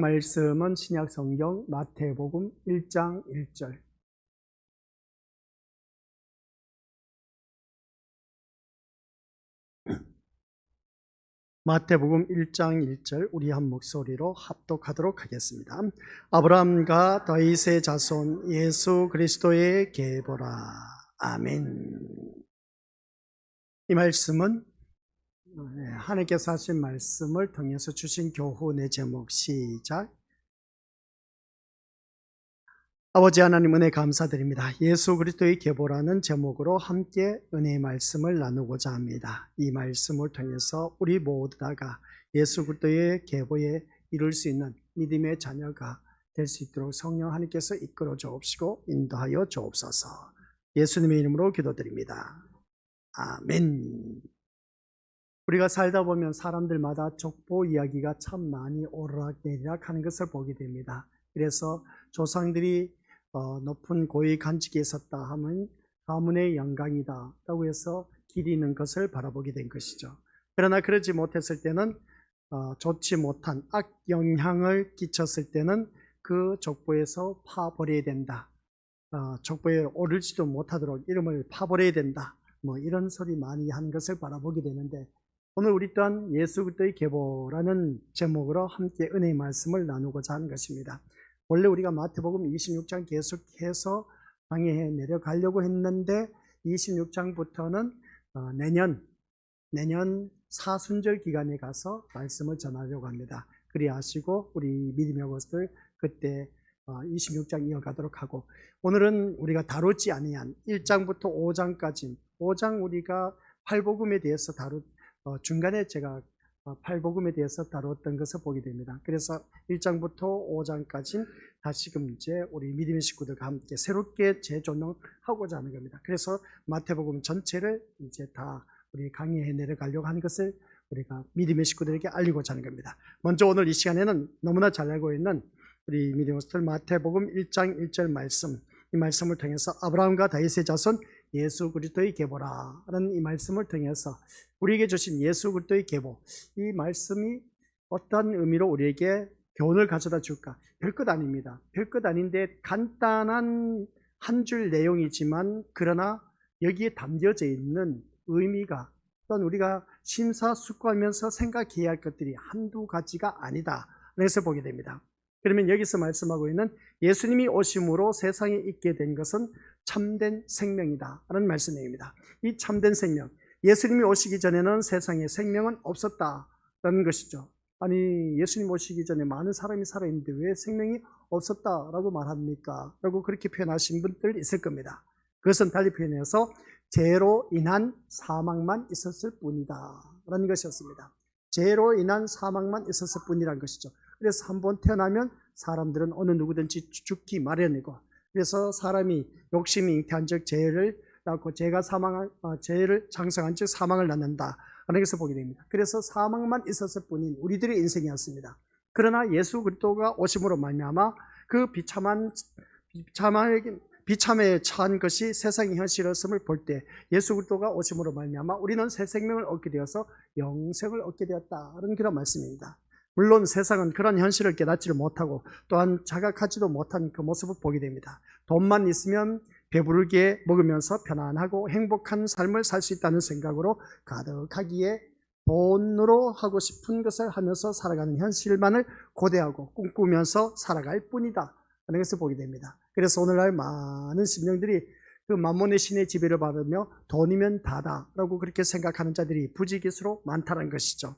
말씀은 신약 성경 마태복음 1장 1절. 마태복음 1장 1절 우리 한 목소리로 합독하도록 하겠습니다. 아브라함과 다윗의 자손 예수 그리스도의 계보라. 아멘. 이 말씀은 하나님께서 하신 말씀을 통해서 주신 교훈의 제목 시작. 아버지 하나님 은혜 감사드립니다. 예수 그리스도의 계보라는 제목으로 함께 은혜의 말씀을 나누고자 합니다. 이 말씀을 통해서 우리 모두 다가 예수 그리스도의 계보에 이룰 수 있는 믿음의 자녀가 될 수 있도록 성령 하나님께서 이끌어 주옵시고 인도하여 주옵소서. 예수님의 이름으로 기도드립니다. 아멘. 우리가 살다 보면 사람들마다 족보 이야기가 참 많이 오르락내리락 하는 것을 보게 됩니다. 그래서 조상들이 높은 고위 간직에 있었다 하면 가문의 영광이다 라고 해서 기리는 것을 바라보게 된 것이죠. 그러나 그러지 못했을 때는 좋지 못한 악영향을 끼쳤을 때는 그 족보에서 파버려야 된다. 족보에 오르지도 못하도록 이름을 파버려야 된다. 이런 소리 많이 하는 것을 바라보게 되는데, 오늘 우리 또한 예수 그리스도의 계보라는 제목으로 함께 은혜의 말씀을 나누고자 하는 것입니다. 원래 우리가 마태복음 26장 계속해서 강의해 내려가려고 했는데 26장부터는 내년 사순절 기간에 가서 말씀을 전하려고 합니다. 그리하시고 우리 믿음의 것을 그때 26장 이어가도록 하고, 오늘은 우리가 다루지 아니한 1장부터 5장까지 5장 우리가 팔복음에 대해서 중간에 제가 팔복음에 대해서 다뤘던 것을 보게 됩니다. 그래서 1장부터 5장까지 다시금 이제 우리 믿음의 식구들과 함께 새롭게 재조명하고자 하는 겁니다. 그래서 마태복음 전체를 이제 다 우리 강의해 내려가려고 하는 것을 우리가 믿음의 식구들에게 알리고자 하는 겁니다. 먼저 오늘 이 시간에는 너무나 잘 알고 있는 우리 믿음의 식구들 마태복음 1장 1절 말씀, 이 말씀을 통해서 아브라함과 다윗의 자손 예수 그리스도의 계보라는 이 말씀을 통해서 우리에게 주신 예수 그리스도의 계보, 이 말씀이 어떤 의미로 우리에게 교훈을 가져다 줄까? 별것 아닙니다. 별것 아닌데 간단한 한 줄 내용이지만 그러나 여기에 담겨져 있는 의미가, 또한 우리가 심사숙고하면서 생각해야 할 것들이 한두 가지가 아니다. 그래서 보게 됩니다. 그러면 여기서 말씀하고 있는 예수님이 오심으로 세상에 있게 된 것은 참된 생명이다 라는 말씀입니다. 이 참된 생명, 예수님이 오시기 전에는 세상에 생명은 없었다라는 것이죠. 아니, 예수님 오시기 전에 많은 사람이 살아있는데 왜 생명이 없었다라고 말합니까? 라고 그렇게 표현하신 분들 있을 겁니다. 그것은 달리 표현해서 죄로 인한 사망만 있었을 뿐이다 라는 것이었습니다. 죄로 인한 사망만 있었을 뿐이라는 것이죠. 그래서 한번 태어나면 사람들은 어느 누구든지 죽기 마련이고, 그래서 사람이 욕심이 잉태한 즉 죄를 낳고 죄를 장성한 즉 사망을 낳는다 하는 것을 보게 됩니다. 그래서 사망만 있었을 뿐인 우리들의 인생이었습니다. 그러나 예수 그리스도가 오심으로 말미암아 그 비참에 처한 것이 세상의 현실이었음을 볼 때 예수 그리스도가 오심으로 말미암아 우리는 새 생명을 얻게 되어서 영생을 얻게 되었다는 그런 말씀입니다. 물론 세상은 그런 현실을 깨닫지를 못하고 또한 자각하지도 못한 그 모습을 보게 됩니다. 돈만 있으면 배부르게 먹으면서 편안하고 행복한 삶을 살 수 있다는 생각으로 가득하기에 돈으로 하고 싶은 것을 하면서 살아가는 현실만을 고대하고 꿈꾸면서 살아갈 뿐이다 하는 것을 보게 됩니다. 그래서 오늘날 많은 심령들이 그 만몬의 신의 지배를 받으며 돈이면 다다라고 그렇게 생각하는 자들이 부지기수로 많다는 것이죠.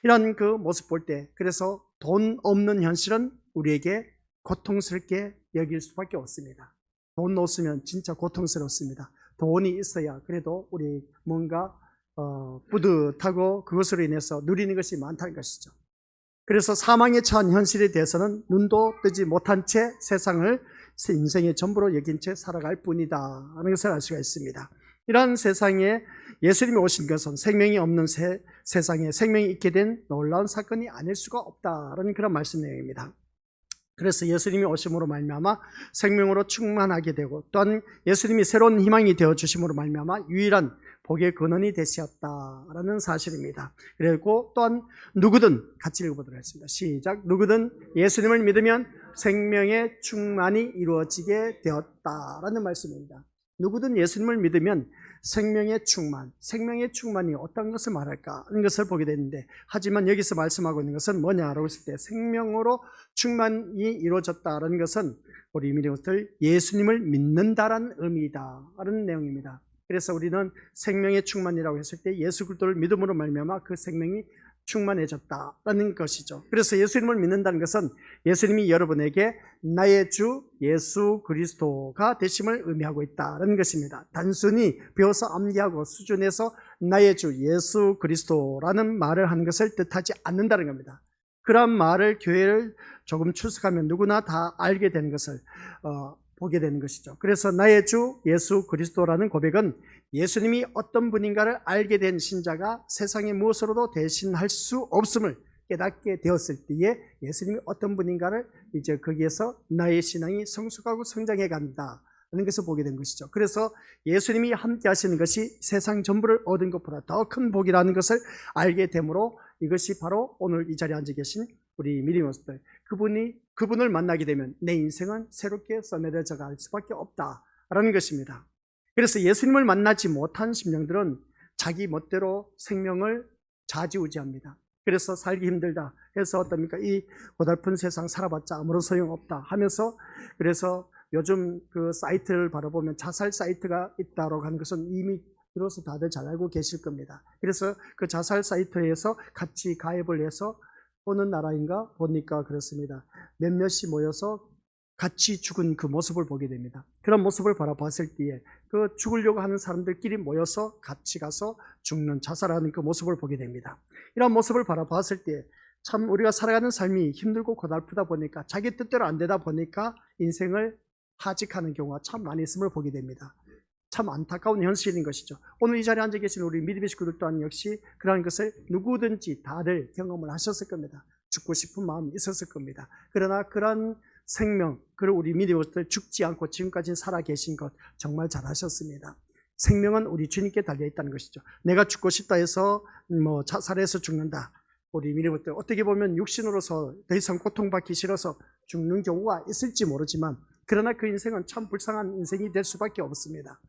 이런 그 모습 볼 때, 그래서 돈 없는 현실은 우리에게 고통스럽게 여길 수밖에 없습니다. 돈 없으면 진짜 고통스럽습니다. 돈이 있어야 그래도 우리 뭔가 뿌듯하고 그것으로 인해서 누리는 것이 많다는 것이죠. 그래서 사망에 처한 현실에 대해서는 눈도 뜨지 못한 채 세상을 인생의 전부로 여긴 채 살아갈 뿐이다 하는 것을 알 수가 있습니다. 이러한 세상에 예수님이 오신 것은 생명이 없는 세상에 생명이 있게 된 놀라운 사건이 아닐 수가 없다라는 그런 말씀 내용입니다. 그래서 예수님이 오심으로 말미암아 생명으로 충만하게 되고, 또한 예수님이 새로운 희망이 되어 주심으로 말미암아 유일한 복의 근원이 되셨다라는 사실입니다. 그리고 또한 누구든 같이 읽어보도록 하겠습니다. 시작. 누구든 예수님을 믿으면 생명의 충만이 이루어지게 되었다라는 말씀입니다. 누구든 예수님을 믿으면 생명의 충만이 어떤 것을 말할까 하는 것을 보게 되는데, 하지만 여기서 말씀하고 있는 것은 뭐냐라고 했을 때 생명으로 충만이 이루어졌다라는 것은 우리 믿음들 예수님을 믿는다라는 의미다라는 내용입니다. 그래서 우리는 생명의 충만이라고 했을 때 예수 그리스도를 믿음으로 말미암아 그 생명이 충만해졌다라는 것이죠. 그래서 예수님을 믿는다는 것은 예수님이 여러분에게 나의 주 예수 그리스도가 되심을 의미하고 있다는 것입니다. 단순히 배워서 암기하고 수준에서 나의 주 예수 그리스도라는 말을 하는 것을 뜻하지 않는다는 겁니다. 그런 말을 교회를 조금 출석하면 누구나 다 알게 되는 것을 보게 되는 것이죠. 그래서 나의 주 예수 그리스도라는 고백은 예수님이 어떤 분인가를 알게 된 신자가 세상의 무엇으로도 대신할 수 없음을 깨닫게 되었을 때에 예수님이 어떤 분인가를 이제 거기에서 나의 신앙이 성숙하고 성장해 간다 하는 것을 보게 된 것이죠. 그래서 예수님이 함께 하시는 것이 세상 전부를 얻은 것보다 더 큰 복이라는 것을 알게 되므로 이것이 바로 오늘 이 자리에 앉아 계신 우리 믿음원들, 그분을 만나게 되면 내 인생은 새롭게 써내려져 갈 수밖에 없다라는 것입니다. 그래서 예수님을 만나지 못한 심령들은 자기 멋대로 생명을 좌지우지합니다. 그래서 살기 힘들다 해서 어떻습니까? 이 고달픈 세상 살아봤자 아무런 소용없다 하면서, 그래서 요즘 그 사이트를 바라보면 자살 사이트가 있다고 하는 것은 이미 들어서 다들 잘 알고 계실 겁니다. 그래서 그 자살 사이트에서 같이 가입을 해서 어느 나라인가 보니까 그렇습니다. 몇몇이 모여서 같이 죽은 그 모습을 보게 됩니다. 그런 모습을 바라봤을 때에 그 죽으려고 하는 사람들끼리 모여서 같이 가서 죽는, 자살하는 그 모습을 보게 됩니다. 이런 모습을 바라봤을 때 참 우리가 살아가는 삶이 힘들고 고달프다 보니까, 자기 뜻대로 안 되다 보니까 인생을 하직하는 경우가 참 많이 있음을 보게 됩니다. 참 안타까운 현실인 것이죠. 오늘 이 자리에 앉아 계신 우리 믿음의 식구들 또한 역시 그러한 것을 누구든지 다들 경험을 하셨을 겁니다. 죽고 싶은 마음이 있었을 겁니다. 그러나 그런 생명, 그리고 우리 믿음의 식구들 죽지 않고 지금까지 살아 계신 것 정말 잘하셨습니다. 생명은 우리 주님께 달려있다는 것이죠. 내가 죽고 싶다 해서 자살해서 죽는다. 우리 믿음의 식구들 어떻게 보면 육신으로서 더 이상 고통받기 싫어서 죽는 경우가 있을지 모르지만, 그러나 그 인생은 참 불쌍한 인생이 될 수밖에 없습니다.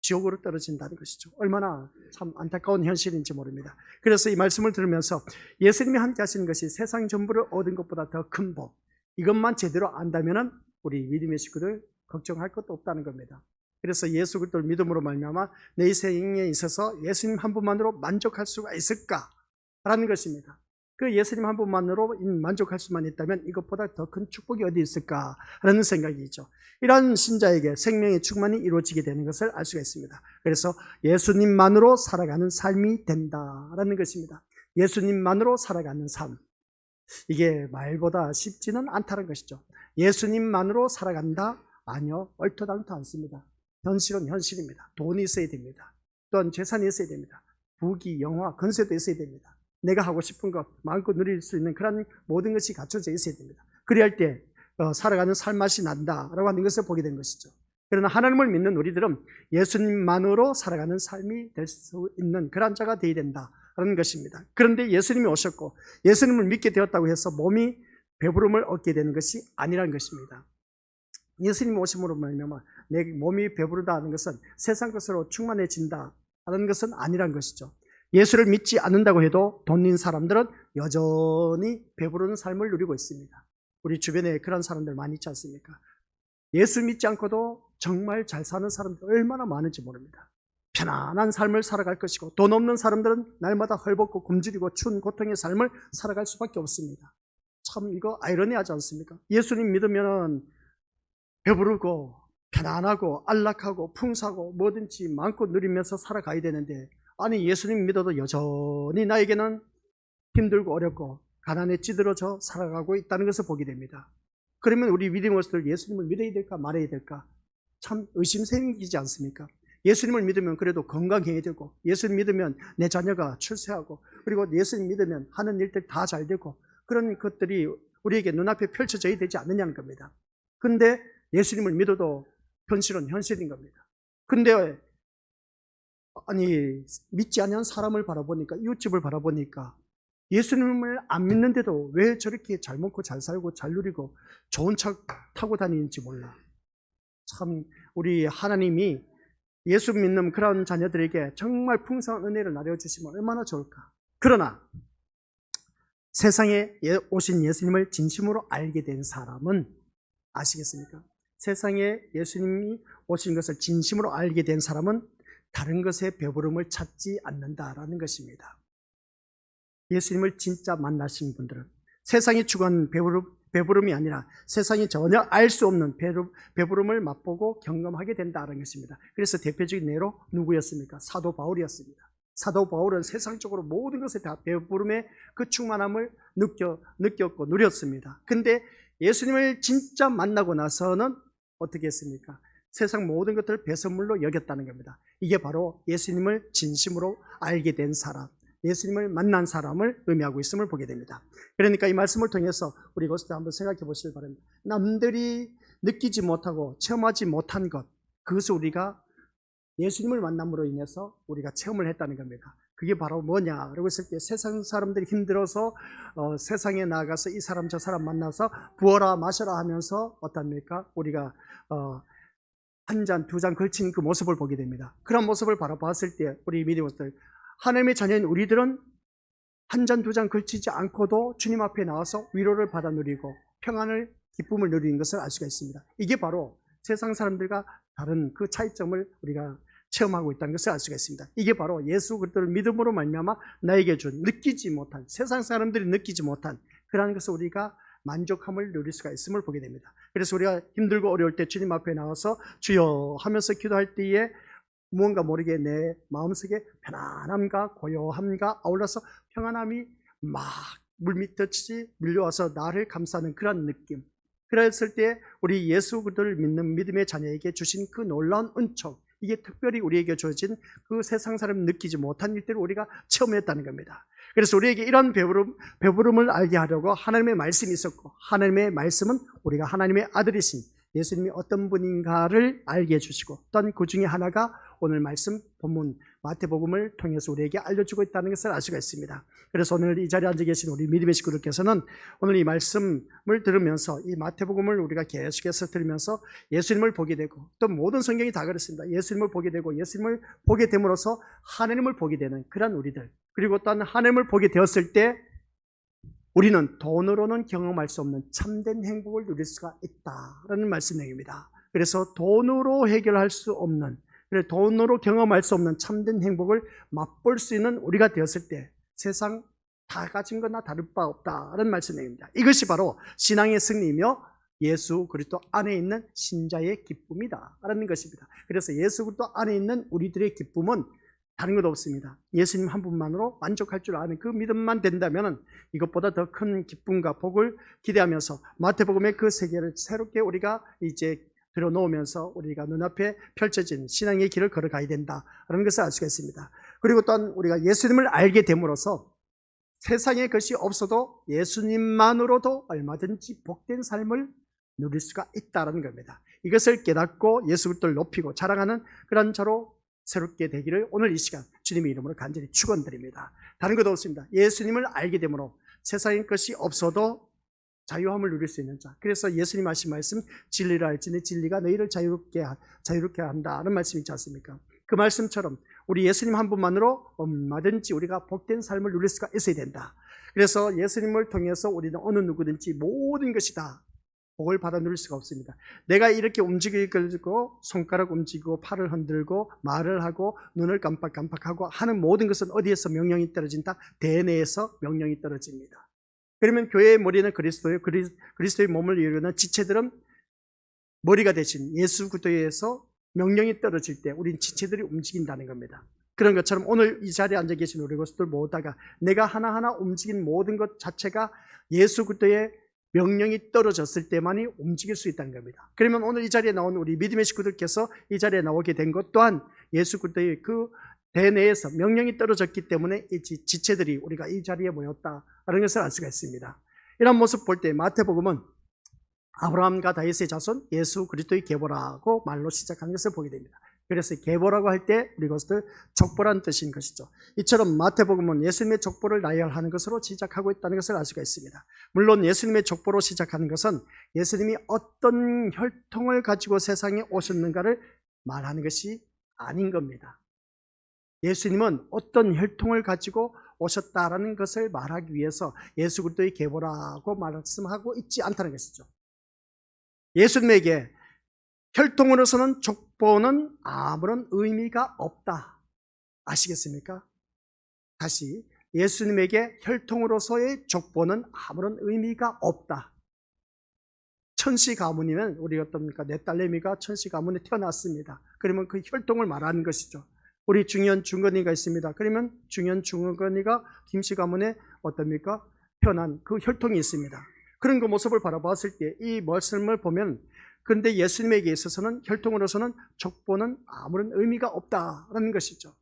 지옥으로 떨어진다는 것이죠. 얼마나 참 안타까운 현실인지 모릅니다. 그래서 이 말씀을 들으면서 예수님이 함께 하시는 것이 세상 전부를 얻은 것보다 더 큰 복, 이것만 제대로 안다면 우리 믿음의 식구들 걱정할 것도 없다는 겁니다. 그래서 예수 그리스도를 믿음으로 말미암아 내 인생에 있어서 예수님 한 분만으로 만족할 수가 있을까라는 것입니다. 그 예수님 한 분만으로 만족할 수만 있다면 이것보다 더 큰 축복이 어디 있을까라는 생각이죠. 이런 신자에게 생명의 충만이 이루어지게 되는 것을 알 수가 있습니다. 그래서 예수님만으로 살아가는 삶이 된다라는 것입니다. 예수님만으로 살아가는 삶, 이게 말보다 쉽지는 않다는 것이죠. 예수님만으로 살아간다? 아니요, 얼토당토 않습니다. 현실은 현실입니다. 돈이 있어야 됩니다. 또한 재산이 있어야 됩니다. 부귀, 영화, 건세도 있어야 됩니다. 내가 하고 싶은 것 마음껏 누릴 수 있는 그런 모든 것이 갖춰져 있어야 됩니다. 그래야 할 때 살아가는 삶맛이 난다라고 하는 것을 보게 된 것이죠. 그러나 하나님을 믿는 우리들은 예수님만으로 살아가는 삶이 될 수 있는 그런 자가 되어야 된다라는 것입니다. 그런데 예수님이 오셨고 예수님을 믿게 되었다고 해서 몸이 배부름을 얻게 되는 것이 아니라는 것입니다. 예수님이 오심으로 말미암아 내 몸이 배부르다 하는 것은 세상 것으로 충만해진다라는 것은 아니라는 것이죠. 예수를 믿지 않는다고 해도 돈 있는 사람들은 여전히 배부른 삶을 누리고 있습니다. 우리 주변에 그런 사람들 많이 있지 않습니까? 예수 믿지 않고도 정말 잘 사는 사람들 얼마나 많은지 모릅니다. 편안한 삶을 살아갈 것이고, 돈 없는 사람들은 날마다 헐벗고 굶주리고 추운 고통의 삶을 살아갈 수밖에 없습니다. 참 이거 아이러니하지 않습니까? 예수님 믿으면 배부르고 편안하고 안락하고 풍사고 뭐든지 마음껏 누리면서 살아가야 되는데, 아니 예수님 믿어도 여전히 나에게는 힘들고 어렵고 가난에 찌들어져 살아가고 있다는 것을 보게 됩니다. 그러면 우리 믿음으로서 예수님을 믿어야 될까 말아야 될까 참 의심 생기지 않습니까? 예수님을 믿으면 그래도 건강해야 되고, 예수님 믿으면 내 자녀가 출세하고, 그리고 예수님 믿으면 하는 일들 다 잘 되고, 그런 것들이 우리에게 눈앞에 펼쳐져야 되지 않느냐는 겁니다. 근데 예수님을 믿어도 현실은 현실인 겁니다. 근데 아니 믿지 않는 사람을 바라보니까, 이웃집을 바라보니까 예수님을 안 믿는데도 왜 저렇게 잘 먹고 잘 살고 잘 누리고 좋은 차 타고 다니는지 몰라. 참 우리 하나님이 예수 믿는 그런 자녀들에게 정말 풍성한 은혜를 나눠주시면 얼마나 좋을까. 그러나 세상에 오신 예수님을 진심으로 알게 된 사람은 아시겠습니까? 세상에 예수님이 오신 것을 진심으로 알게 된 사람은 다른 것에 배부름을 찾지 않는다라는 것입니다. 예수님을 진짜 만나신 분들은 세상이 추구하는 배부름이 아니라 세상이 전혀 알 수 없는 배부름을 맛보고 경험하게 된다는 것입니다. 그래서 대표적인 예로 누구였습니까? 사도 바울이었습니다. 사도 바울은 세상적으로 모든 것에 다 배부름의 그 충만함을 느꼈고 누렸습니다. 근데 예수님을 진짜 만나고 나서는 어떻게 했습니까? 세상 모든 것들을 배설물로 여겼다는 겁니다. 이게 바로 예수님을 진심으로 알게 된 사람, 예수님을 만난 사람을 의미하고 있음을 보게 됩니다. 그러니까 이 말씀을 통해서 우리 이것을 한번 생각해 보시기 바랍니다. 남들이 느끼지 못하고 체험하지 못한 것, 그것을 우리가 예수님을 만남으로 인해서 우리가 체험을 했다는 겁니다. 그게 바로 뭐냐? 그러고 있을 때 세상 사람들이 힘들어서 세상에 나가서 이 사람 저 사람 만나서 부어라 마셔라 하면서 어떻습니까? 우리가 한 잔, 두 잔 걸친 그 모습을 보게 됩니다. 그런 모습을 바라봤을 때 우리 믿음들, 하나님의 자녀인 우리들은 한 잔, 두 잔 걸치지 않고도 주님 앞에 나와서 위로를 받아 누리고 평안을, 기쁨을 누리는 것을 알 수가 있습니다. 이게 바로 세상 사람들과 다른 그 차이점을 우리가 체험하고 있다는 것을 알 수가 있습니다. 이게 바로 예수 그리스도를 믿음으로 말미암아 나에게 준 느끼지 못한, 세상 사람들이 느끼지 못한 그러한 것을 우리가 만족함을 누릴 수가 있음을 보게 됩니다. 그래서 우리가 힘들고 어려울 때 주님 앞에 나와서 주여 하면서 기도할 때에 무언가 모르게 내 마음속에 편안함과 고요함과 아울러서 평안함이 막 물밑듯이 밀려와서 나를 감싸는 그런 느낌. 그랬을 때 우리 예수 그리스도를 믿는 믿음의 자녀에게 주신 그 놀라운 은총, 이게 특별히 우리에게 주어진 그 세상 사람이 느끼지 못한 일들을 우리가 체험했다는 겁니다. 그래서 우리에게 이런 배부름을 알게 하려고 하나님의 말씀이 있었고, 하나님의 말씀은 우리가 하나님의 아들이신 예수님이 어떤 분인가를 알게 해주시고, 또한 그 중에 하나가 오늘 말씀 본문 마태복음을 통해서 우리에게 알려주고 있다는 것을 알 수가 있습니다. 그래서 오늘 이 자리에 앉아 계신 우리 믿음의 식구들께서는 오늘 이 말씀을 들으면서 이 마태복음을 우리가 계속해서 들으면서 예수님을 보게 되고, 또 모든 성경이 다 그렇습니다. 예수님을 보게 되고 예수님을 보게 됨으로써 하나님을 보게 되는 그런 우리들, 그리고 또한 하나님을 보게 되었을 때 우리는 돈으로는 경험할 수 없는 참된 행복을 누릴 수가 있다라는 말씀 내용입니다. 그래서 돈으로 해결할 수 없는, 돈으로 경험할 수 없는 참된 행복을 맛볼 수 있는 우리가 되었을 때 세상 다 가진 거나 다를 바 없다라는 말씀 내용입니다. 이것이 바로 신앙의 승리이며 예수 그리스도 안에 있는 신자의 기쁨이다라는 것입니다. 그래서 예수 그리스도 안에 있는 우리들의 기쁨은 다른 것 없습니다. 예수님 한 분만으로 만족할 줄 아는 그 믿음만 된다면 이것보다 더 큰 기쁨과 복을 기대하면서 마태복음의 그 세계를 새롭게 우리가 이제 들어놓으면서 우리가 눈앞에 펼쳐진 신앙의 길을 걸어가야 된다라는 것을 알 수가 있습니다. 그리고 또한 우리가 예수님을 알게 됨으로써 세상에 것이 없어도 예수님만으로도 얼마든지 복된 삶을 누릴 수가 있다는 겁니다. 이것을 깨닫고 예수 그리스도를 높이고 자랑하는 그런 저로 새롭게 되기를 오늘 이 시간 주님의 이름으로 간절히 축원드립니다. 다른 것도 없습니다. 예수님을 알게 되므로 세상의 것이 없어도 자유함을 누릴 수 있는 자. 그래서 예수님 하신 말씀, 진리를 알지니 진리가 너희를 자유롭게 한다는 말씀이 있지 않습니까? 그 말씀처럼 우리 예수님 한 분만으로 얼마든지 우리가 복된 삶을 누릴 수가 있어야 된다. 그래서 예수님을 통해서 우리는 어느 누구든지 모든 것이 다 복을 받아 누릴 수가 없습니다. 내가 이렇게 움직이고 손가락 움직이고 팔을 흔들고 말을 하고 눈을 깜빡깜빡하고 하는 모든 것은 어디에서 명령이 떨어진다? 대내에서 명령이 떨어집니다. 그러면 교회의 머리는 그리스도의 몸을 이루는 지체들은 머리가 대신 예수 그리스도에서 명령이 떨어질 때 우린 지체들이 움직인다는 겁니다. 그런 것처럼 오늘 이 자리에 앉아 계신 우리 것들 모두가 내가 하나하나 움직인 모든 것 자체가 예수 그리스도의 명령이 떨어졌을 때만이 움직일 수 있다는 겁니다. 그러면 오늘 이 자리에 나온 우리 믿음의 식구들께서 이 자리에 나오게 된 것 또한 예수 그리스도의 그 대내에서 명령이 떨어졌기 때문에 이 지체들이 우리가 이 자리에 모였다라는 것을 알 수가 있습니다. 이런 모습 볼 때 마태복음은 아브라함과 다윗의 자손 예수 그리스도의 계보라고 말로 시작한 것을 보게 됩니다. 그래서 계보라고 할 때 우리 그것을 족보라는 뜻인 것이죠. 이처럼 마태복음은 예수님의 족보를 나열하는 것으로 시작하고 있다는 것을 알 수가 있습니다. 물론 예수님의 족보로 시작하는 것은 예수님이 어떤 혈통을 가지고 세상에 오셨는가를 말하는 것이 아닌 겁니다. 예수님은 어떤 혈통을 가지고 오셨다라는 것을 말하기 위해서 예수 그리스도의 계보라고 말씀하고 있지 않다는 것이죠. 예수님에게 혈통으로서는 족보는 아무런 의미가 없다. 아시겠습니까? 다시, 예수님에게 혈통으로서의 족보는 아무런 의미가 없다. 천씨 가문이면 우리 어떻습니까? 내 딸내미가 천씨 가문에 태어났습니다. 그러면 그 혈통을 말하는 것이죠. 우리 중현 중건이가 있습니다. 그러면 중현 중건이가 김씨 가문에 어떻습니까? 태어난 그 혈통이 있습니다. 그런 그 모습을 바라봤을 때 이 말씀을 보면, 그런데 예수님에게 있어서는 혈통으로서는 족보는 아무런 의미가 없다라는 것이죠.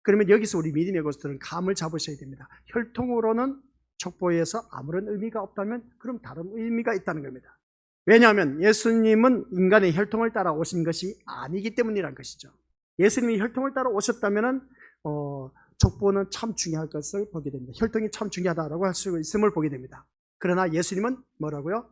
그러면 여기서 우리 믿음의 것들은 감을 잡으셔야 됩니다. 혈통으로는 족보에서 아무런 의미가 없다면 그럼 다른 의미가 있다는 겁니다. 왜냐하면 예수님은 인간의 혈통을 따라 오신 것이 아니기 때문이란 것이죠. 예수님이 혈통을 따라 오셨다면 족보는 참 중요할 것을 보게 됩니다. 혈통이 참 중요하다고 할 수 있음을 보게 됩니다. 그러나 예수님은 뭐라고요?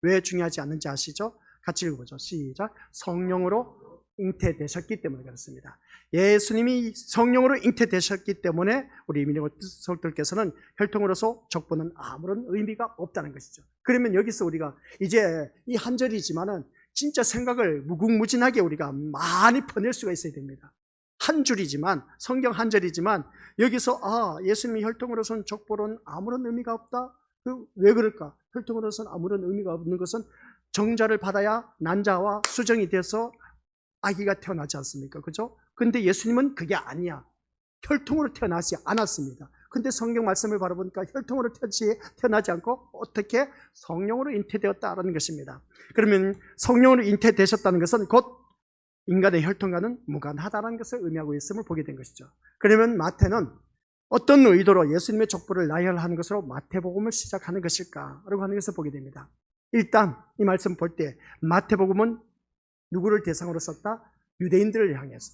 왜 중요하지 않는지 아시죠? 같이 읽어보죠. 시작. 성령으로 잉태되셨기 때문에 그렇습니다. 예수님이 성령으로 잉태되셨기 때문에 우리 믿음의 성도들께서는 혈통으로서 족보는 아무런 의미가 없다는 것이죠. 그러면 여기서 우리가 이제 이 한 절이지만은 진짜 생각을 무궁무진하게 우리가 많이 퍼낼 수가 있어야 됩니다. 한 줄이지만, 성경 한 절이지만 여기서 예수님이 혈통으로서는 족보는 아무런 의미가 없다. 왜 그럴까? 혈통으로서는 아무런 의미가 없는 것은 정자를 받아야 난자와 수정이 돼서 아기가 태어나지 않습니까? 그죠? 근데 예수님은 그게 아니야. 혈통으로 태어나지 않았습니다. 근데 성경 말씀을 바라보니까 혈통으로 태어나지 않고 어떻게 성령으로 잉태되었다라는 것입니다. 그러면 성령으로 잉태되셨다는 것은 곧 인간의 혈통과는 무관하다는 것을 의미하고 있음을 보게 된 것이죠. 그러면 마태는 어떤 의도로 예수님의 족보를 나열하는 것으로 마태복음을 시작하는 것일까라고 하는 것을 보게 됩니다. 일단 이 말씀 볼 때 마태복음은 누구를 대상으로 썼다? 유대인들을 향해서.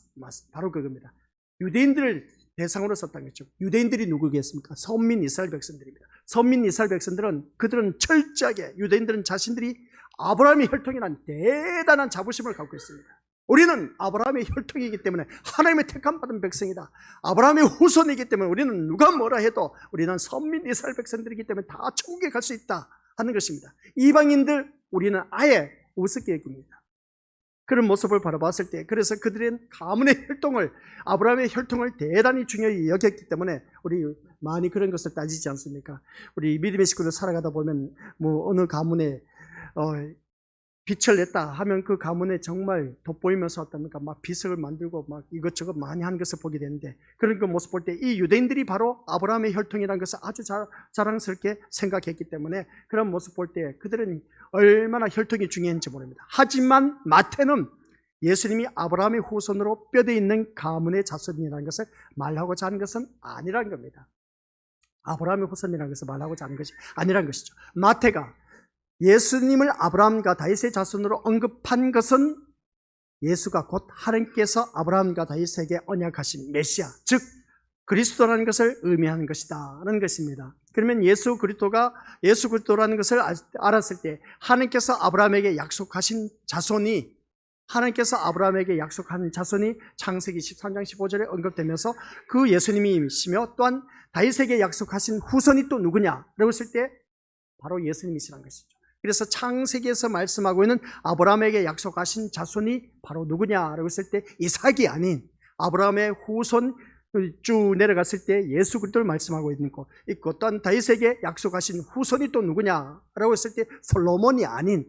바로 그겁니다. 유대인들을 대상으로 썼다는 거죠. 유대인들이 누구겠습니까? 선민 이스라엘 백성들입니다. 선민 이스라엘 백성들은 그들은 철저하게, 유대인들은 자신들이 아브라함의 혈통이라는 대단한 자부심을 갖고 있습니다. 우리는 아브라함의 혈통이기 때문에 하나님의 택함받은 백성이다. 아브라함의 후손이기 때문에 우리는 누가 뭐라 해도 우리는 선민 이스라엘 백성들이기 때문에 다 천국에 갈 수 있다 하는 것입니다. 이방인들 우리는 아예 우습게 여깁니다. 그런 모습을 바라봤을 때, 그래서 그들은 가문의 혈통을, 아브라함의 혈통을 대단히 중요히 여겼기 때문에 우리 많이 그런 것을 따지지 않습니까? 우리 믿음의 식구들 살아가다 보면 어느 가문에 빚을 냈다 하면 그 가문에 정말 돋보이면서 어떻습니까? 막 빚을 만들고 막 이것저것 많이 하는 것을 보게 되는데, 그런 그 모습 볼 때 이 유대인들이 바로 아브라함의 혈통이라는 것을 아주 자랑스럽게 생각했기 때문에 그런 모습 볼 때 그들은 얼마나 혈통이 중요한지 모릅니다. 하지만 마태는 예수님이 아브라함의 후손으로 뼈대 있는 가문의 자손이라는 것을 말하고자 하는 것은 아니라는 겁니다. 아브라함의 후손이라는 것을 말하고자 하는 것이 아니라는 것이죠. 마태가 예수님을 아브라함과 다윗의 자손으로 언급한 것은 예수가 곧 하나님께서 아브라함과 다윗에게 언약하신 메시아, 즉 그리스도라는 것을 의미하는 것이다라는 것입니다. 그러면 예수 그리스도라는 것을 알았을 때 하나님께서 아브라함에게 약속하신 자손이, 하나님께서 아브라함에게 약속한 자손이 창세기 13장 15절에 언급되면서 그 예수님이시며 또한 다윗에게 약속하신 후손이 또 누구냐라고 했을 때 바로 예수님이시라는 것이죠. 그래서 창세기에서 말씀하고 있는 아브라함에게 약속하신 자손이 바로 누구냐라고 했을 때 이삭이 아닌 아브라함의 후손 쭉 내려갔을 때 예수 그리스도를 말씀하고 있고, 또한 다윗에게 약속하신 후손이 또 누구냐라고 했을 때 솔로몬이 아닌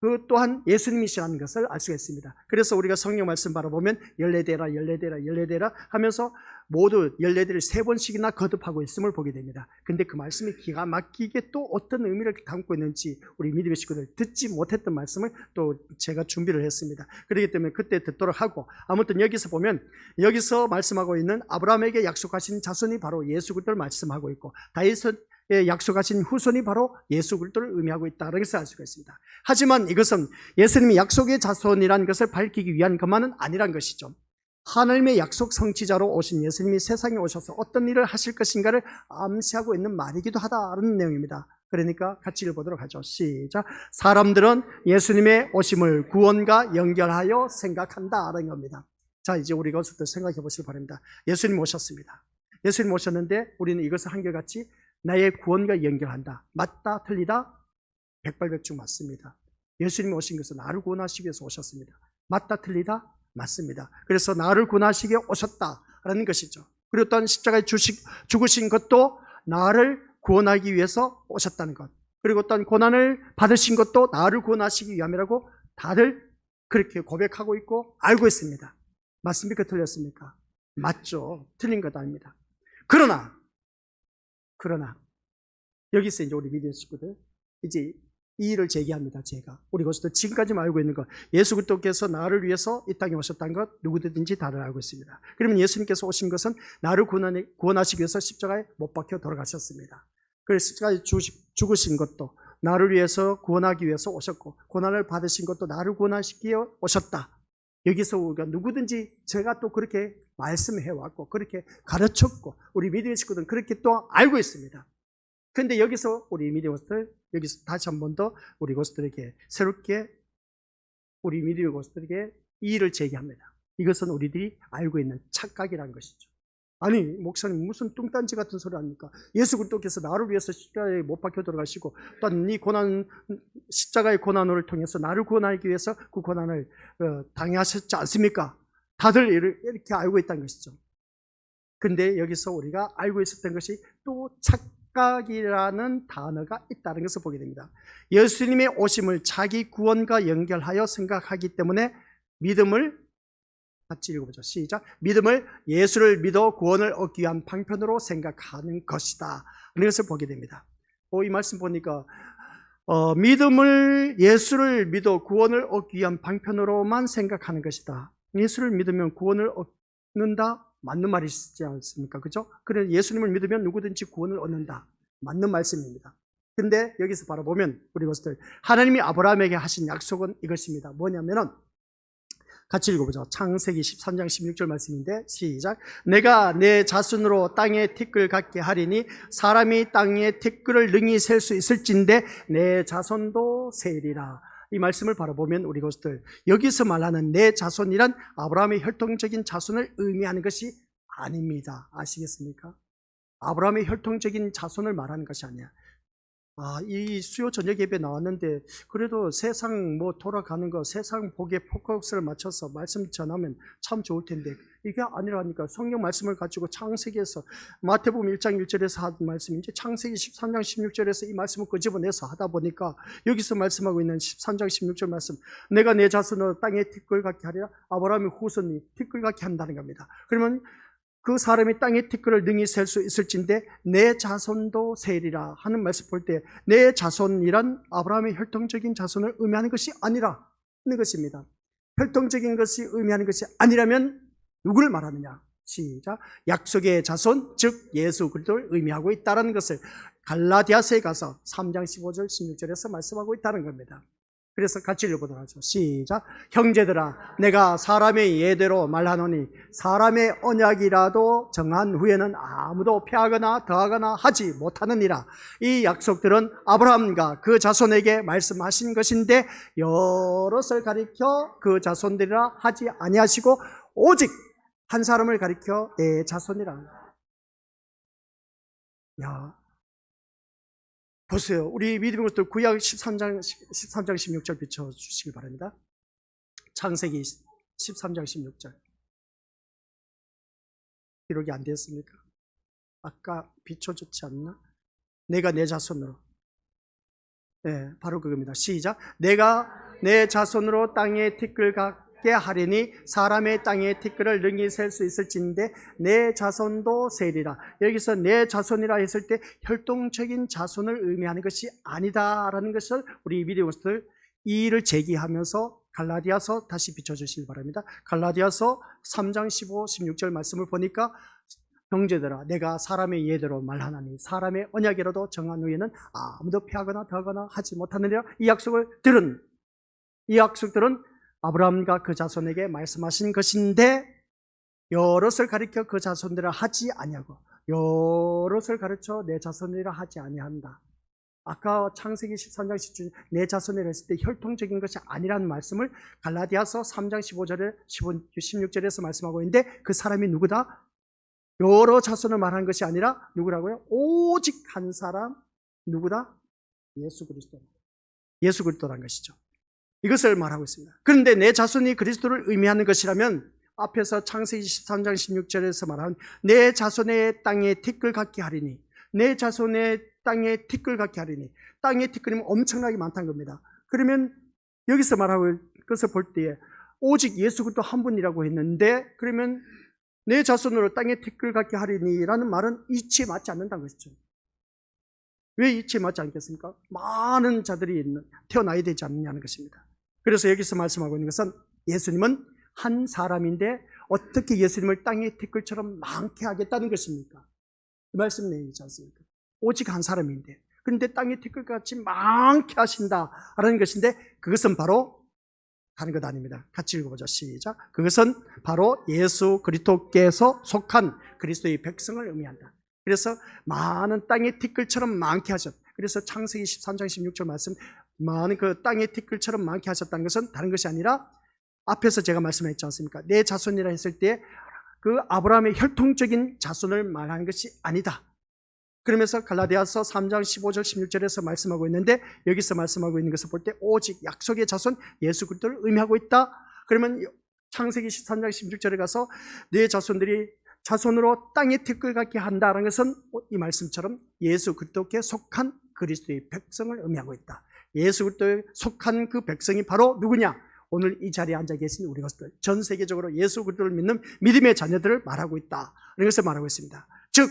그 또한 예수님이시라는 것을 알 수가 있습니다. 그래서 우리가 성경 말씀 바라보면 14대라 하면서 모두 14대를 3번씩이나 거듭하고 있음을 보게 됩니다. 근데 그 말씀이 기가 막히게 또 어떤 의미를 담고 있는지 우리 믿음의 식구들 듣지 못했던 말씀을 또 제가 준비를 했습니다. 그렇기 때문에 그때 듣도록 하고, 아무튼 여기서 보면 여기서 말씀하고 있는 아브라함에게 약속하신 자손이 바로 예수 그리스도를 말씀하고 있고, 다윗에게 약속하신 후손이 바로 예수 그리스도를 의미하고 있다는 것을 알 수가 있습니다. 하지만 이것은 예수님이 약속의 자손이라는 것을 밝히기 위한 것만은 아니란 것이죠. 하나님의 약속 성취자로 오신 예수님이 세상에 오셔서 어떤 일을 하실 것인가를 암시하고 있는 말이기도 하다는 내용입니다. 그러니까 같이 읽어보도록 하죠. 시작. 사람들은 예수님의 오심을 구원과 연결하여 생각한다는 겁니다. 자, 이제 우리가 어서부터 생각해 보시기 바랍니다. 예수님 오셨습니다. 예수님 오셨는데 우리는 이것을 한결같이 나의 구원과 연결한다. 맞다, 틀리다? 백발백중 맞습니다. 예수님이 오신 것은 나를 구원하시기 위해서 오셨습니다. 맞다, 틀리다? 맞습니다. 그래서 나를 구원하시기 위해 오셨다라는 것이죠. 그리고 또한 십자가에 죽으신 것도 나를 구원하기 위해서 오셨다는 것. 그리고 또한 고난을 받으신 것도 나를 구원하시기 위함이라고 다들 그렇게 고백하고 있고 알고 있습니다. 맞습니까? 틀렸습니까? 맞죠. 틀린 것 아닙니다. 그러나 여기서 이제 우리 믿음의 친구들 이제 이 일을 제기합니다. 제가 우리 것도 지금까지 알고 있는 것, 예수 그리스도께서 나를 위해서 이 땅에 오셨다는 것 누구든지 다들 알고 있습니다. 그러면 예수님께서 오신 것은 나를 구원하시기 위해서 십자가에 못 박혀 돌아가셨습니다. 그래서 십자가에 죽으신 것도 나를 위해서 구원하기 위해서 오셨고, 고난을 받으신 것도 나를 구원하시기 위해 오셨다. 여기서 우리가 누구든지 제가 또 그렇게 말씀해왔고 그렇게 가르쳤고 우리 믿음의 식구들은 그렇게 또 알고 있습니다. 그런데 여기서 우리 믿음의 것들, 여기서 다시 한 번 더 우리 것들에게 새롭게 우리 믿음의 것들에게 이 일을 제기합니다. 이것은 우리들이 알고 있는 착각이라는 것이죠. 아니 목사님 무슨 뚱딴지 같은 소리 합니까? 예수 그리스도께서 나를 위해서 십자가에 못 박혀 들어가시고 또한 이 고난, 십자가의 고난을 통해서 나를 구원하기 위해서 그 고난을 당하셨지 않습니까? 다들 이렇게 알고 있다는 것이죠. 근데 여기서 우리가 알고 있었던 것이 또 착각이라는 단어가 있다는 것을 보게 됩니다. 예수님의 오심을 자기 구원과 연결하여 생각하기 때문에 믿음을 같이 읽어보죠. 시작. 믿음을 예수를 믿어 구원을 얻기 위한 방편으로 생각하는 것이다. 이런 것을 보게 됩니다. 이 말씀 보니까 믿음을 예수를 믿어 구원을 얻기 위한 방편으로만 생각하는 것이다. 예수를 믿으면 구원을 얻는다. 맞는 말이시지 않습니까? 그죠? 그래 예수님을 믿으면 누구든지 구원을 얻는다. 맞는 말씀입니다. 근데 여기서 바로 보면 우리 것들 하나님이 아브라함에게 하신 약속은 이것입니다. 뭐냐면은 같이 읽어보죠. 창세기 13장 16절 말씀인데 시작. 내가 내 자손으로 땅에 티끌 같게 하리니 사람이 땅에 티끌을 능히 셀 수 있을진데 내 자손도 세리라. 이 말씀을 바라보면 우리 것들 여기서 말하는 내 자손이란 아브라함의 혈통적인 자손을 의미하는 것이 아닙니다. 아시겠습니까? 아브라함의 혈통적인 자손을 말하는 것이 아니야. 이 수요 저녁 예배 나왔는데 그래도 세상 돌아가는 거 세상 복에 포커스를 맞춰서 말씀 전하면 참 좋을 텐데 이게 아니라니까. 성경 말씀을 가지고 창세기에서 마태복음 1장 1절에서 한 말씀인지 창세기 13장 16절에서 이 말씀을 끄집어내서 하다 보니까 여기서 말씀하고 있는 13장 16절 말씀, 내가 내 자손으로 땅에 티끌 같게 하리라. 아브라함의 후손이 티끌 같게 한다는 겁니다. 그러면 그 사람이 땅의 티끌을 능히 셀 수 있을진데 내 자손도 세리라 하는 말씀 볼 때 내 자손이란 아브라함의 혈통적인 자손을 의미하는 것이 아니라는 것입니다. 혈통적인 것이 의미하는 것이 아니라면 누구를 말하느냐? 시작. 약속의 자손, 즉 예수 그리스도를 의미하고 있다는 것을 갈라디아서에 가서 3장 15절 16절에서 말씀하고 있다는 겁니다. 그래서 같이 읽어보도록 하죠. 시작. 형제들아, 내가 사람의 예대로 말하노니 사람의 언약이라도 정한 후에는 아무도 폐하거나 더하거나 하지 못하느니라. 이 약속들은 아브라함과 그 자손에게 말씀하신 것인데 여럿을 가리켜 그 자손들이라 하지 아니하시고 오직 한 사람을 가리켜 내 자손이라. 야, 보세요. 우리 믿음의 것들 구약 13장 16절 비춰주시기 바랍니다. 창세기 13장 16절. 기록이 안 됐습니까? 아까 비춰줬지 않나? 내가 내 자손으로. 네, 바로 그겁니다. 시작. 내가 내 자손으로 땅에 티끌 같게 하리니 사람의 땅에 티끌을 능히 셀 수 있을진데 내 자손도 세리라. 여기서 내 자손이라 했을 때 혈통적인 자손을 의미하는 것이 아니다라는 것을 우리 믿음의 것들 이 일을 제기하면서 갈라디아서 다시 비춰주시기 바랍니다. 갈라디아서 3장 15, 16절 말씀을 보니까 형제들아 내가 사람의 예대로 말하나니 사람의 언약이라도 정한 후에는 아무도 패하거나 더하거나 하지 못하느니라. 이 약속들은 아브라함과 그 자손에게 말씀하신 것인데 여럿을 가리켜 그 자손들을 하지 아니하고 여럿을 가르쳐 내 자손이라 하지 아니한다. 아까 창세기 13장 10절 내 자손이라 했을 때 혈통적인 것이 아니라는 말씀을 갈라디아서 3장 15절에 16절에서 말씀하고 있는데 그 사람이 누구다? 여러 자손을 말하는 것이 아니라 누구라고요? 오직 한 사람 누구다? 예수 그리스도. 예수 그리스도라는 것이죠. 이것을 말하고 있습니다. 그런데 내 자손이 그리스도를 의미하는 것이라면 앞에서 창세기 13장 16절에서 말하는 내 자손의 땅에 티끌 같게 하리니 내 자손의 땅에 티끌 같게 하리니 땅에 티끌이면 엄청나게 많다는 겁니다. 그러면 여기서 말하고 것을 볼 때에 오직 예수 그리스도 한 분이라고 했는데 그러면 내 자손으로 땅에 티끌 같게 하리니라는 말은 이치에 맞지 않는다는 것이죠. 왜 이치에 맞지 않겠습니까? 많은 자들이 태어나야 되지 않느냐는 것입니다. 그래서 여기서 말씀하고 있는 것은 예수님은 한 사람인데 어떻게 예수님을 땅의 티끌처럼 많게 하겠다는 것입니까? 그 말씀 내용이지 않습니까? 오직 한 사람인데 그런데 땅의 티끌같이 많게 하신다라는 것인데 그것은 바로 하는 것 아닙니다. 같이 읽어보죠. 시작. 그것은 바로 예수 그리스도께서 속한 그리스도의 백성을 의미한다. 그래서 많은 땅의 티끌처럼 많게 하셨다. 그래서 창세기 13장 16절 말씀 많은 그 땅의 티끌처럼 많게 하셨다는 것은 다른 것이 아니라 앞에서 제가 말씀했지 않습니까? 내 자손이라 했을 때 그 아브라함의 혈통적인 자손을 말하는 것이 아니다. 그러면서 갈라디아서 3장 15절 16절에서 말씀하고 있는데 여기서 말씀하고 있는 것을 볼 때 오직 약속의 자손 예수 그리스도를 의미하고 있다. 그러면 창세기 13장 16절에 가서 내 자손들이 자손으로 땅의 티끌 같게 한다는 것은 이 말씀처럼 예수 그리스도께 속한 그리스도의 백성을 의미하고 있다. 예수 그리스도에 속한 그 백성이 바로 누구냐? 오늘 이 자리에 앉아 계신 우리 것들 전 세계적으로 예수 그리스도를 믿는 믿음의 자녀들을 말하고 있다. 이런 것을 말하고 있습니다. 즉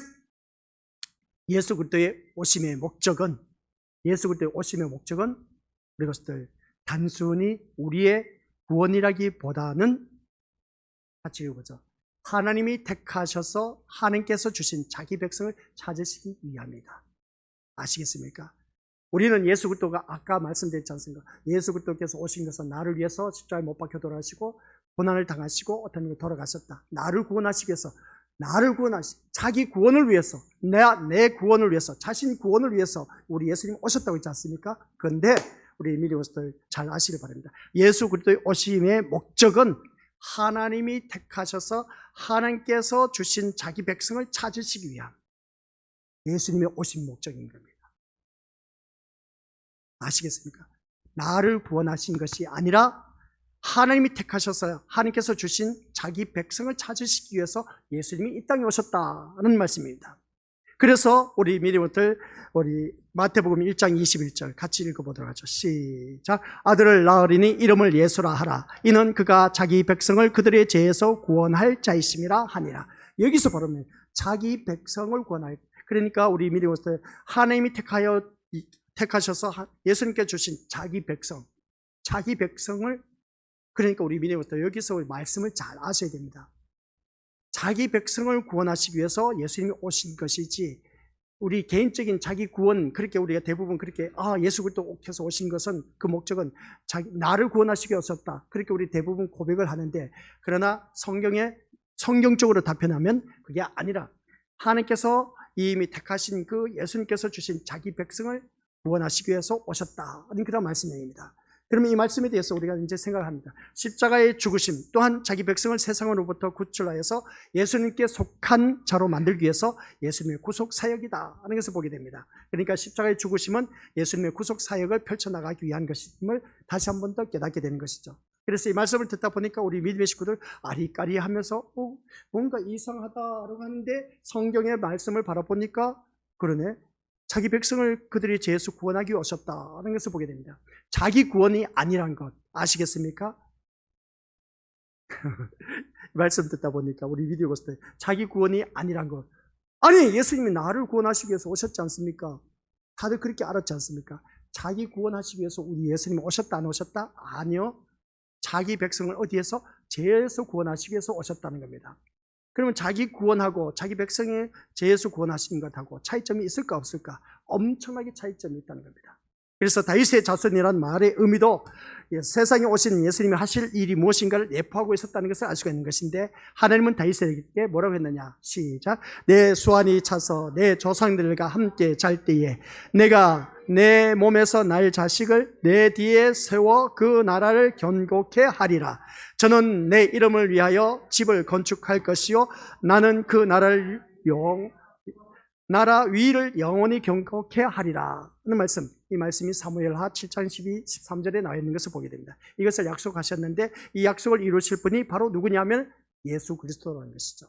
예수 그리스도의 오심의 목적은 우리 것들 단순히 우리의 구원이라기보다는 같이 읽어보죠. 하나님이 택하셔서 하나님께서 주신 자기 백성을 찾으시기 위함이다. 아시겠습니까? 우리는 예수 그리스도가 아까 말씀드렸지 않습니까? 예수 그리스도께서 오신 것은 나를 위해서 십자가에 못 박혀 돌아가시고 고난을 당하시고 어떤 일로 돌아가셨다. 나를 구원하시기 위해서 자기 구원을 위해서 내 구원을 위해서 자신 구원을 위해서 우리 예수님 오셨다고 했지 않습니까? 그런데 우리 미리오스들 잘 아시길 바랍니다. 예수 그리스도의 오심의 목적은 하나님이 택하셔서 하나님께서 주신 자기 백성을 찾으시기 위한 예수님의 오심 목적인 겁니다. 아시겠습니까? 나를 구원하신 것이 아니라 하나님이 택하셔서 하나님께서 주신 자기 백성을 찾으시기 위해서 예수님이 이 땅에 오셨다는 말씀입니다. 그래서 우리 미리부터 우리 마태복음 1장 21절 같이 읽어보도록 하죠. 시작. 아들을 낳으리니 이름을 예수라 하라. 이는 그가 자기 백성을 그들의 죄에서 구원할 자이심이라 하니라. 여기서 보면 자기 백성을 구원할, 그러니까 우리 미리부터 하나님이 택하셔서 예수님께 주신 자기 백성을, 그러니까 우리 미래부터 여기서 말씀을 잘 아셔야 됩니다. 자기 백성을 구원하시기 위해서 예수님이 오신 것이지 우리 개인적인 자기 구원, 그렇게 우리가 대부분 그렇게 예수 그리스도께서 오신 것은 그 목적은 나를 구원하시기 위해 오셨다, 그렇게 우리 대부분 고백을 하는데, 그러나 성경적으로 답변하면 그게 아니라 하나님께서 이미 택하신 그 예수님께서 주신 자기 백성을 구원하시기 위해서 오셨다는 그런 말씀입니다. 그러면 이 말씀에 대해서 우리가 이제 생각합니다. 십자가의 죽으심 또한 자기 백성을 세상으로부터 구출하여서 예수님께 속한 자로 만들기 위해서 예수님의 구속 사역이다 하는 것을 보게 됩니다. 그러니까 십자가의 죽으심은 예수님의 구속 사역을 펼쳐나가기 위한 것임을 다시 한 번 더 깨닫게 되는 것이죠. 그래서 이 말씀을 듣다 보니까 우리 믿음의 식구들 아리까리하면서 뭔가 이상하다라고 하는데 성경의 말씀을 바라보니까 그러네, 자기 백성을 그들의 죄에서 구원하기 위해 오셨다는 것을 보게 됩니다. 자기 구원이 아니란 것 아시겠습니까? 말씀 듣다 보니까 우리 비디오 봤을 때 자기 구원이 아니란 것, 아니 예수님이 나를 구원하시기 위해서 오셨지 않습니까? 다들 그렇게 알았지 않습니까? 자기 구원하시기 위해서 우리 예수님이 오셨다 안 오셨다? 아니요, 자기 백성을 어디에서? 죄에서 구원하시기 위해서 오셨다는 겁니다. 그러면 자기 구원하고 자기 백성의 죄에서 구원하시는 것하고 차이점이 있을까 없을까? 엄청나게 차이점이 있다는 겁니다. 그래서 다윗의 자손이라는 말의 의미도 세상에 오신 예수님이 하실 일이 무엇인가를 예포하고 있었다는 것을 알 수가 있는 것인데, 하나님은 다윗에게 뭐라고 했느냐? 시작. 내 수완이 차서 내 조상들과 함께 잘 때에 내가 내 몸에서 날 자식을 내 뒤에 세워 그 나라를 견고케 하리라. 저는 내 이름을 위하여 집을 건축할 것이요 나는 그 나라 위를 영원히 견고케 하리라 하는 말씀, 이 말씀이 사무엘하 7장 12, 13절에 나와 있는 것을 보게 됩니다. 이것을 약속하셨는데 이 약속을 이루실 분이 바로 누구냐면 예수 그리스도라는 것이죠.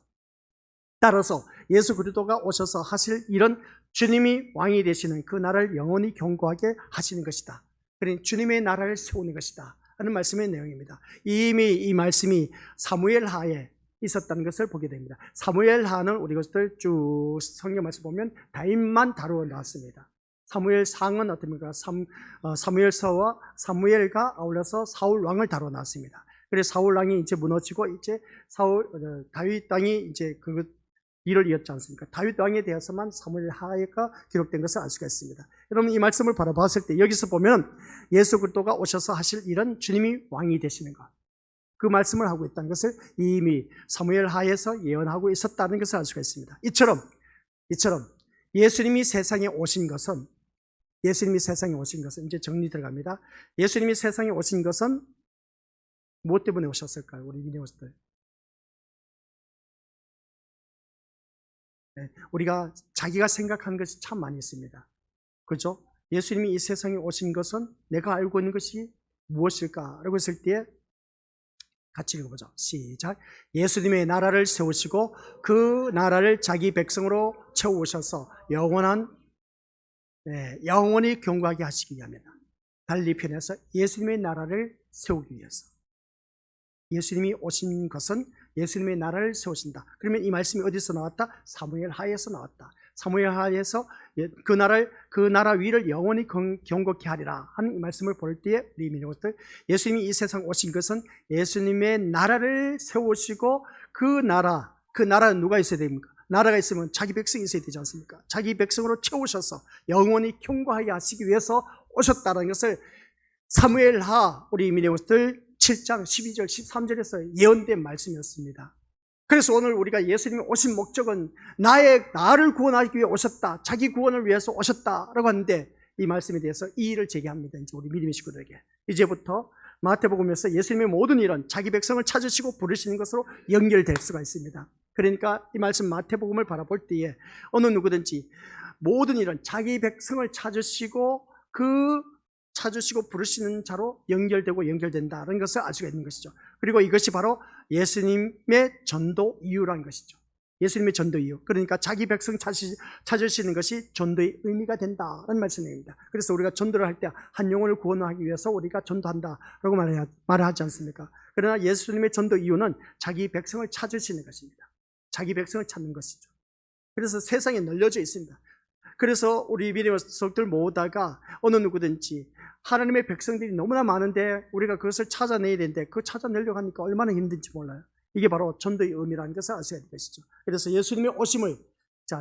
따라서 예수 그리스도가 오셔서 하실 일은 주님이 왕이 되시는 그 나라를 영원히 견고하게 하시는 것이다. 그러니 주님의 나라를 세우는 것이다 하는 말씀의 내용입니다. 이미 이 말씀이 사무엘하에 있었다는 것을 보게 됩니다. 사무엘하는 우리 것들 쭉 성경 말씀 보면 다윗만 다루어 나왔습니다. 사무엘상은 어떻습니까? 사무엘서와 사무엘과 아울러서 사울 왕을 다루어 나왔습니다. 그래서 사울 왕이 이제 무너지고 이제 다윗 왕이 이제 그 일을 이었지 않습니까? 다윗 왕에 대해서만 사무엘하가 기록된 것을 알 수가 있습니다. 여러분, 이 말씀을 바라봤을 때 여기서 보면 예수 그리스도가 오셔서 하실 일은 주님이 왕이 되시는 것, 그 말씀을 하고 있다는 것을 이미 사무엘하에서 예언하고 있었다는 것을 알 수가 있습니다. 이처럼 예수님이 세상에 오신 것은 이제 정리 들어갑니다. 예수님이 세상에 오신 것은 무엇 때문에 오셨을까요? 우리 믿음들. 우리가 자기가 생각하는 것이 참 많이 있습니다. 그렇죠? 예수님이 이 세상에 오신 것은 내가 알고 있는 것이 무엇일까라고 했을 때 같이 읽어보죠. 시작. 예수님의 나라를 세우시고 그 나라를 자기 백성으로 채우셔서 영원히 견고하게 하시기 위함이다. 달리 표현해서 예수님의 나라를 세우기 위해서. 예수님이 오신 것은 예수님의 나라를 세우신다. 그러면 이 말씀이 어디서 나왔다? 사무엘하에서 나왔다. 사무엘하에서 그 나라 위를 영원히 견고케 하리라 하는 이 말씀을 볼 때에 우리 믿음들, 예수님이 이 세상 오신 것은 예수님의 나라를 세우시고 그 나라는 누가 있어야 됩니까? 나라가 있으면 자기 백성이 있어야 되지 않습니까? 자기 백성으로 채우셔서 영원히 견고하게 하시기 위해서 오셨다는 것을 사무엘하 우리 믿음들 7장 12절 13절에서 예언된 말씀이었습니다. 그래서 오늘 우리가 예수님이 오신 목적은 나를 구원하기 위해 오셨다, 자기 구원을 위해서 오셨다라고 하는데, 이 말씀에 대해서 이의를 제기합니다. 이제 우리 믿음의 식구들에게 이제부터 마태복음에서 예수님의 모든 일은 자기 백성을 찾으시고 부르시는 것으로 연결될 수가 있습니다. 그러니까 이 말씀 마태복음을 바라볼 때에 어느 누구든지 모든 일은 자기 백성을 찾으시고 부르시는 자로 연결된다는 것을 알 수가 있는 것이죠. 그리고 이것이 바로 예수님의 전도 이유라는 것이죠. 예수님의 전도 이유. 그러니까 자기 백성 찾으시는 것이 전도의 의미가 된다는 말씀입니다. 그래서 우리가 전도를 할 때 한 영혼을 구원하기 위해서 우리가 전도한다라고 말하지 않습니까? 그러나 예수님의 전도 이유는 자기 백성을 찾으시는 것입니다. 자기 백성을 찾는 것이죠. 그래서 세상에 널려져 있습니다. 그래서 우리 믿음의 성도들 모으다가 어느 누구든지 하나님의 백성들이 너무나 많은데 우리가 그것을 찾아내야 되는데 그 찾아내려고 하니까 얼마나 힘든지 몰라요. 이게 바로 전도의 의미라는 것을 아셔야 될 것이죠. 그래서 예수님의 오심을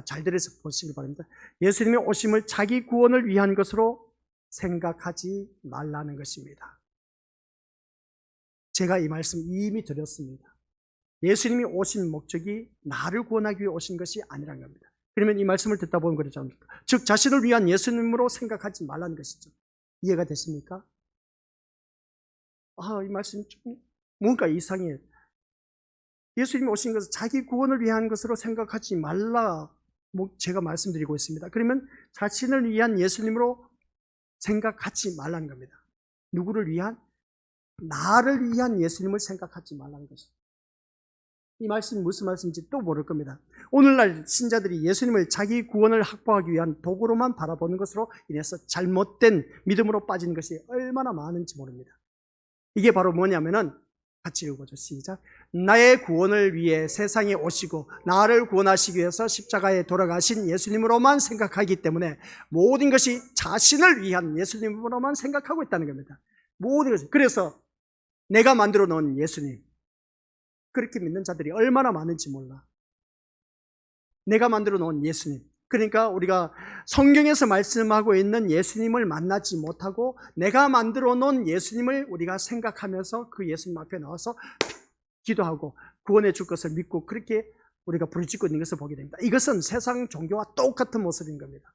잘 들어서 보시기 바랍니다. 예수님의 오심을 자기 구원을 위한 것으로 생각하지 말라는 것입니다. 제가 이 말씀 이미 드렸습니다. 예수님이 오신 목적이 나를 구원하기 위해 오신 것이 아니라는 겁니다. 그러면 이 말씀을 듣다 보면 그러지 않습니까? 즉 자신을 위한 예수님으로 생각하지 말라는 것이죠. 이해가 됐습니까? 이 말씀 좀 뭔가 이상해. 예수님이 오신 것은 자기 구원을 위한 것으로 생각하지 말라, 제가 말씀드리고 있습니다. 그러면 자신을 위한 예수님으로 생각하지 말라는 겁니다. 누구를 위한? 나를 위한 예수님을 생각하지 말라는 것입니다. 이 말씀이 무슨 말씀인지 또 모를 겁니다. 오늘날 신자들이 예수님을 자기 구원을 확보하기 위한 도구로만 바라보는 것으로 인해서 잘못된 믿음으로 빠진 것이 얼마나 많은지 모릅니다. 이게 바로 뭐냐면은 같이 읽어보죠. 시작. 나의 구원을 위해 세상에 오시고 나를 구원하시기 위해서 십자가에 돌아가신 예수님으로만 생각하기 때문에 모든 것이 자신을 위한 예수님으로만 생각하고 있다는 겁니다. 모든 것이. 그래서 내가 만들어 놓은 예수님, 그렇게 믿는 자들이 얼마나 많은지 몰라. 내가 만들어 놓은 예수님. 그러니까 우리가 성경에서 말씀하고 있는 예수님을 만나지 못하고 내가 만들어 놓은 예수님을 우리가 생각하면서 그 예수님 앞에 나와서 기도하고 구원해 줄 것을 믿고 그렇게 우리가 부르짖고 있는 것을 보게 됩니다. 이것은 세상 종교와 똑같은 모습인 겁니다.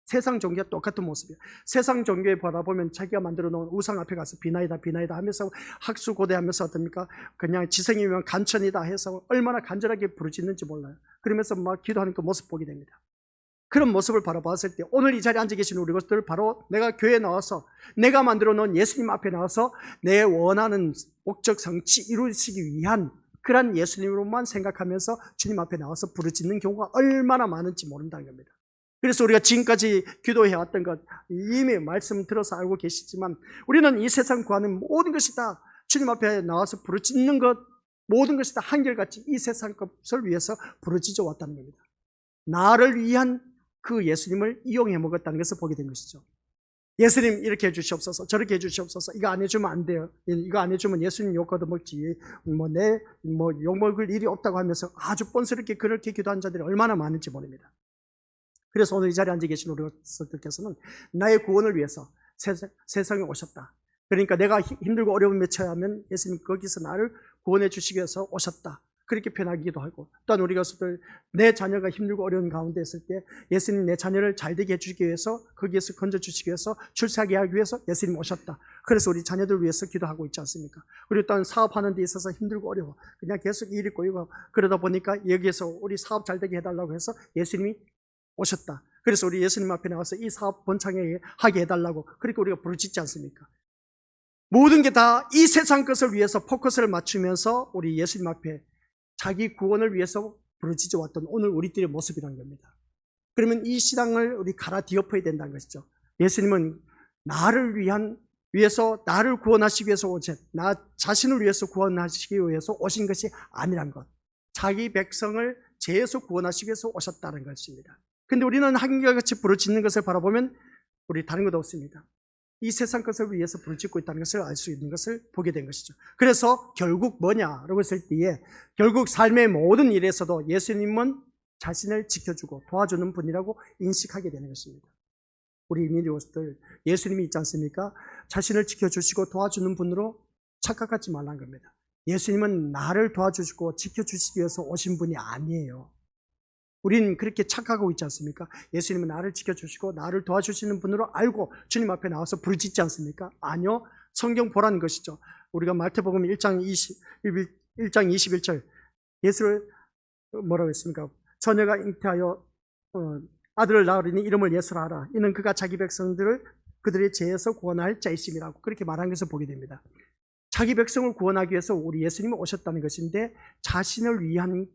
세상 종교와 똑같은 모습이에요. 세상 종교에 바라보면 자기가 만들어 놓은 우상 앞에 가서 비나이다 비나이다 하면서 학수고대하면서 어떻습니까? 그냥 지성이면 간천이다 해서 얼마나 간절하게 부르짖는지 몰라요. 그러면서 막 기도하는 그 모습 보게 됩니다. 그런 모습을 바라봤을 때 오늘 이 자리에 앉아 계신 우리 것들 바로 내가 교회에 나와서 내가 만들어 놓은 예수님 앞에 나와서 내 원하는 목적 성취 이루시기 위한 그런 예수님으로만 생각하면서 주님 앞에 나와서 부르짖는 경우가 얼마나 많은지 모른다는 겁니다. 그래서 우리가 지금까지 기도해왔던 것 이미 말씀 들어서 알고 계시지만 우리는 이 세상 구하는 모든 것이 다 주님 앞에 나와서 부르짖는 것 모든 것이 다 한결같이 이 세상 것을 위해서 부르짖어 왔다는 겁니다. 나를 위한 그 예수님을 이용해 먹었다는 것을 보게 된 것이죠. 예수님 이렇게 해주시옵소서 저렇게 해주시옵소서 이거 안 해주면 안 돼요. 이거 안 해주면 예수님 욕 얻어먹지 욕 먹을 일이 없다고 하면서 아주 뻔스럽게 그렇게 기도한 자들이 얼마나 많은지 모릅니다. 그래서 오늘 이 자리에 앉아 계신 우리 것들께서는 나의 구원을 위해서 세상에 오셨다. 그러니까 내가 힘들고 어려움에 처하면 예수님 거기서 나를 구원해 주시기 위해서 오셨다. 그렇게 표현하기도 하고 또한 우리 것들 내 자녀가 힘들고 어려운 가운데 있을 때 예수님 내 자녀를 잘되게 해주기 위해서 거기에서 건져주시기 위해서 출세하게 하기 위해서 예수님 오셨다. 그래서 우리 자녀들 위해서 기도하고 있지 않습니까? 그리고 또한 사업하는 데 있어서 힘들고 어려워 그냥 계속 일이 꼬이고 그러다 보니까 여기에서 우리 사업 잘되게 해달라고 해서 예수님이 오셨다. 그래서 우리 예수님 앞에 나와서 이 사업 번창하게 하게 해달라고 그렇게 우리가 부르짖지 않습니까? 모든 게 다 이 세상 것을 위해서 포커스를 맞추면서 우리 예수님 앞에 자기 구원을 위해서 부르짖어 왔던 오늘 우리들의 모습이라는 겁니다. 그러면 이 신앙을 우리 갈아 뒤엎어야 된다는 것이죠. 예수님은 나를 위해서 나를 구원하시기 위해서 나 자신을 위해서 구원하시기 위해서 오신 것이 아니란 것. 자기 백성을 죄에서 구원하시기 위해서 오셨다는 것입니다. 근데 우리는 한결같이 부르짖는 것을 바라보면 우리 다른 것 없습니다. 이 세상 것을 위해서 부르짖고 있다는 것을 알 수 있는 것을 보게 된 것이죠. 그래서 결국 뭐냐라고 했을 때에 결국 삶의 모든 일에서도 예수님은 자신을 지켜주고 도와주는 분이라고 인식하게 되는 것입니다. 우리 미디어들 예수님이 있지 않습니까? 자신을 지켜주시고 도와주는 분으로 착각하지 말라는 겁니다. 예수님은 나를 도와주시고 지켜주시기 위해서 오신 분이 아니에요. 우리는 그렇게 착각하고 있지 않습니까? 예수님은 나를 지켜주시고 나를 도와주시는 분으로 알고 주님 앞에 나와서 부르짖지 않습니까? 아니요. 성경 보라는 것이죠. 우리가 마태복음 1장 21절 예수를 뭐라고 했습니까? 처녀가 잉태하여 아들을 낳으리니 이름을 예수라 하라. 이는 그가 자기 백성들을 그들의 죄에서 구원할 자이심이라고 그렇게 말한 것을 보게 됩니다. 자기 백성을 구원하기 위해서 우리 예수님이 오셨다는 것인데 자신을 위한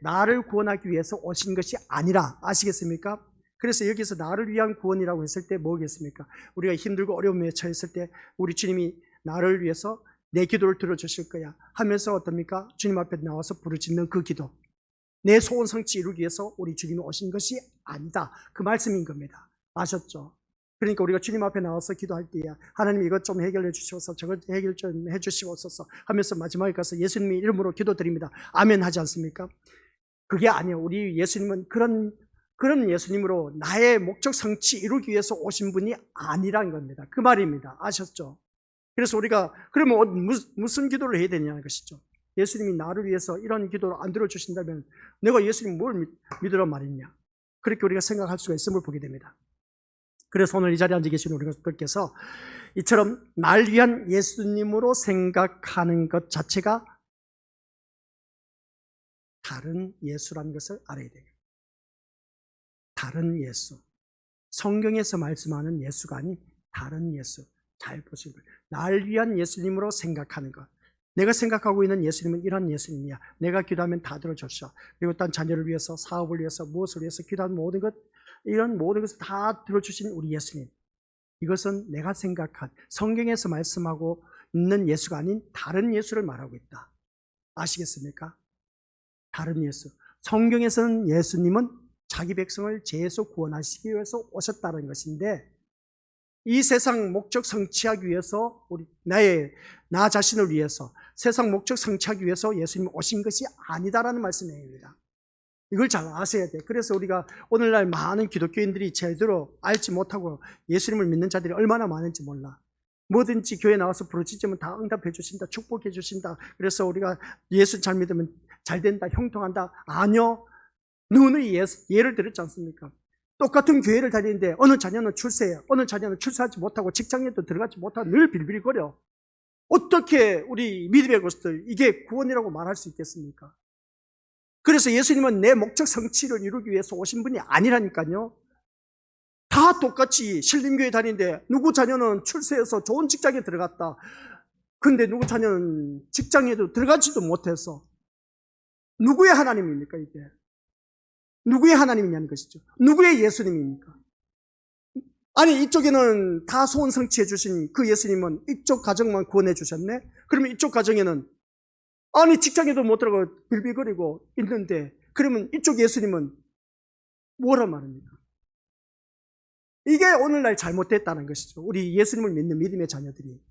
나를 구원하기 위해서 오신 것이 아니라 아시겠습니까? 그래서 여기서 나를 위한 구원이라고 했을 때 뭐겠습니까? 우리가 힘들고 어려움에 처했을 때 우리 주님이 나를 위해서 내 기도를 들어주실 거야 하면서 어떻습니까? 주님 앞에 나와서 부르짖는 그 기도 내 소원 성취 이루기 위해서 우리 주님이 오신 것이 아니다. 그 말씀인 겁니다. 아셨죠? 그러니까 우리가 주님 앞에 나와서 기도할 때에 하나님 이것 좀 해결해 주시옵소서 저것 해결 좀 해 주시옵소서 하면서 마지막에 가서 예수님의 이름으로 기도드립니다. 아멘 하지 않습니까? 그게 아니에요. 우리 예수님은 그런 예수님으로 나의 목적 성취 이루기 위해서 오신 분이 아니라는 겁니다. 그 말입니다. 아셨죠? 그래서 우리가 그러면 무슨 기도를 해야 되냐는 것이죠. 예수님이 나를 위해서 이런 기도를 안 들어주신다면 내가 예수님 뭘 믿으란 말이냐 그렇게 우리가 생각할 수가 있음을 보게 됩니다. 그래서 오늘 이 자리에 앉아 계신 우리들께서 이처럼 날 위한 예수님으로 생각하는 것 자체가 다른 예수라는 것을 알아야 돼요. 다른 예수. 성경에서 말씀하는 예수가 아닌 다른 예수. 잘 보시고 날 위한 예수님으로 생각하는 것. 내가 생각하고 있는 예수님은 이런 예수님이야. 내가 기도하면 다 들어줬어. 그리고 딴 자녀를 위해서 사업을 위해서 무엇을 위해서 기도하는 모든 것 이런 모든 것을 다 들어주신 우리 예수님. 이것은 내가 생각한 성경에서 말씀하고 있는 예수가 아닌 다른 예수를 말하고 있다. 아시겠습니까? 다른 예수. 성경에서는 예수님은 자기 백성을 죄에서 구원하시기 위해서 오셨다는 것인데 이 세상 목적 성취하기 위해서 나 자신을 위해서 세상 목적 성취하기 위해서 예수님이 오신 것이 아니다라는 말씀입니다. 이걸 잘 아셔야 돼. 그래서 우리가 오늘날 많은 기독교인들이 제대로 알지 못하고 예수님을 믿는 자들이 얼마나 많은지 몰라. 뭐든지 교회 나와서 부르짖으면 다 응답해 주신다, 축복해 주신다. 그래서 우리가 예수 잘 믿으면 잘 된다, 형통한다. 아니요. 누누이 예를 들었지 않습니까? 똑같은 교회를 다니는데 어느 자녀는 출세해, 어느 자녀는 출세하지 못하고 직장에도 들어가지 못하고 늘 빌빌거려. 어떻게 우리 믿음의 것들 이게 구원이라고 말할 수 있겠습니까? 그래서 예수님은 내 목적 성취를 이루기 위해서 오신 분이 아니라니까요. 다 똑같이 신림교회 다니는데 누구 자녀는 출세해서 좋은 직장에 들어갔다. 근데 누구 자녀는 직장에도 들어가지도 못해서 누구의 하나님입니까 이게? 누구의 하나님이냐는 것이죠. 누구의 예수님입니까? 아니 이쪽에는 다 소원 성취해 주신 그 예수님은 이쪽 가정만 구원해 주셨네? 그러면 이쪽 가정에는 아니 직장에도 못 들어가 빌빌거리고 있는데 그러면 이쪽 예수님은 뭐라 말합니까? 이게 오늘날 잘못됐다는 것이죠. 우리 예수님을 믿는 믿음의 자녀들이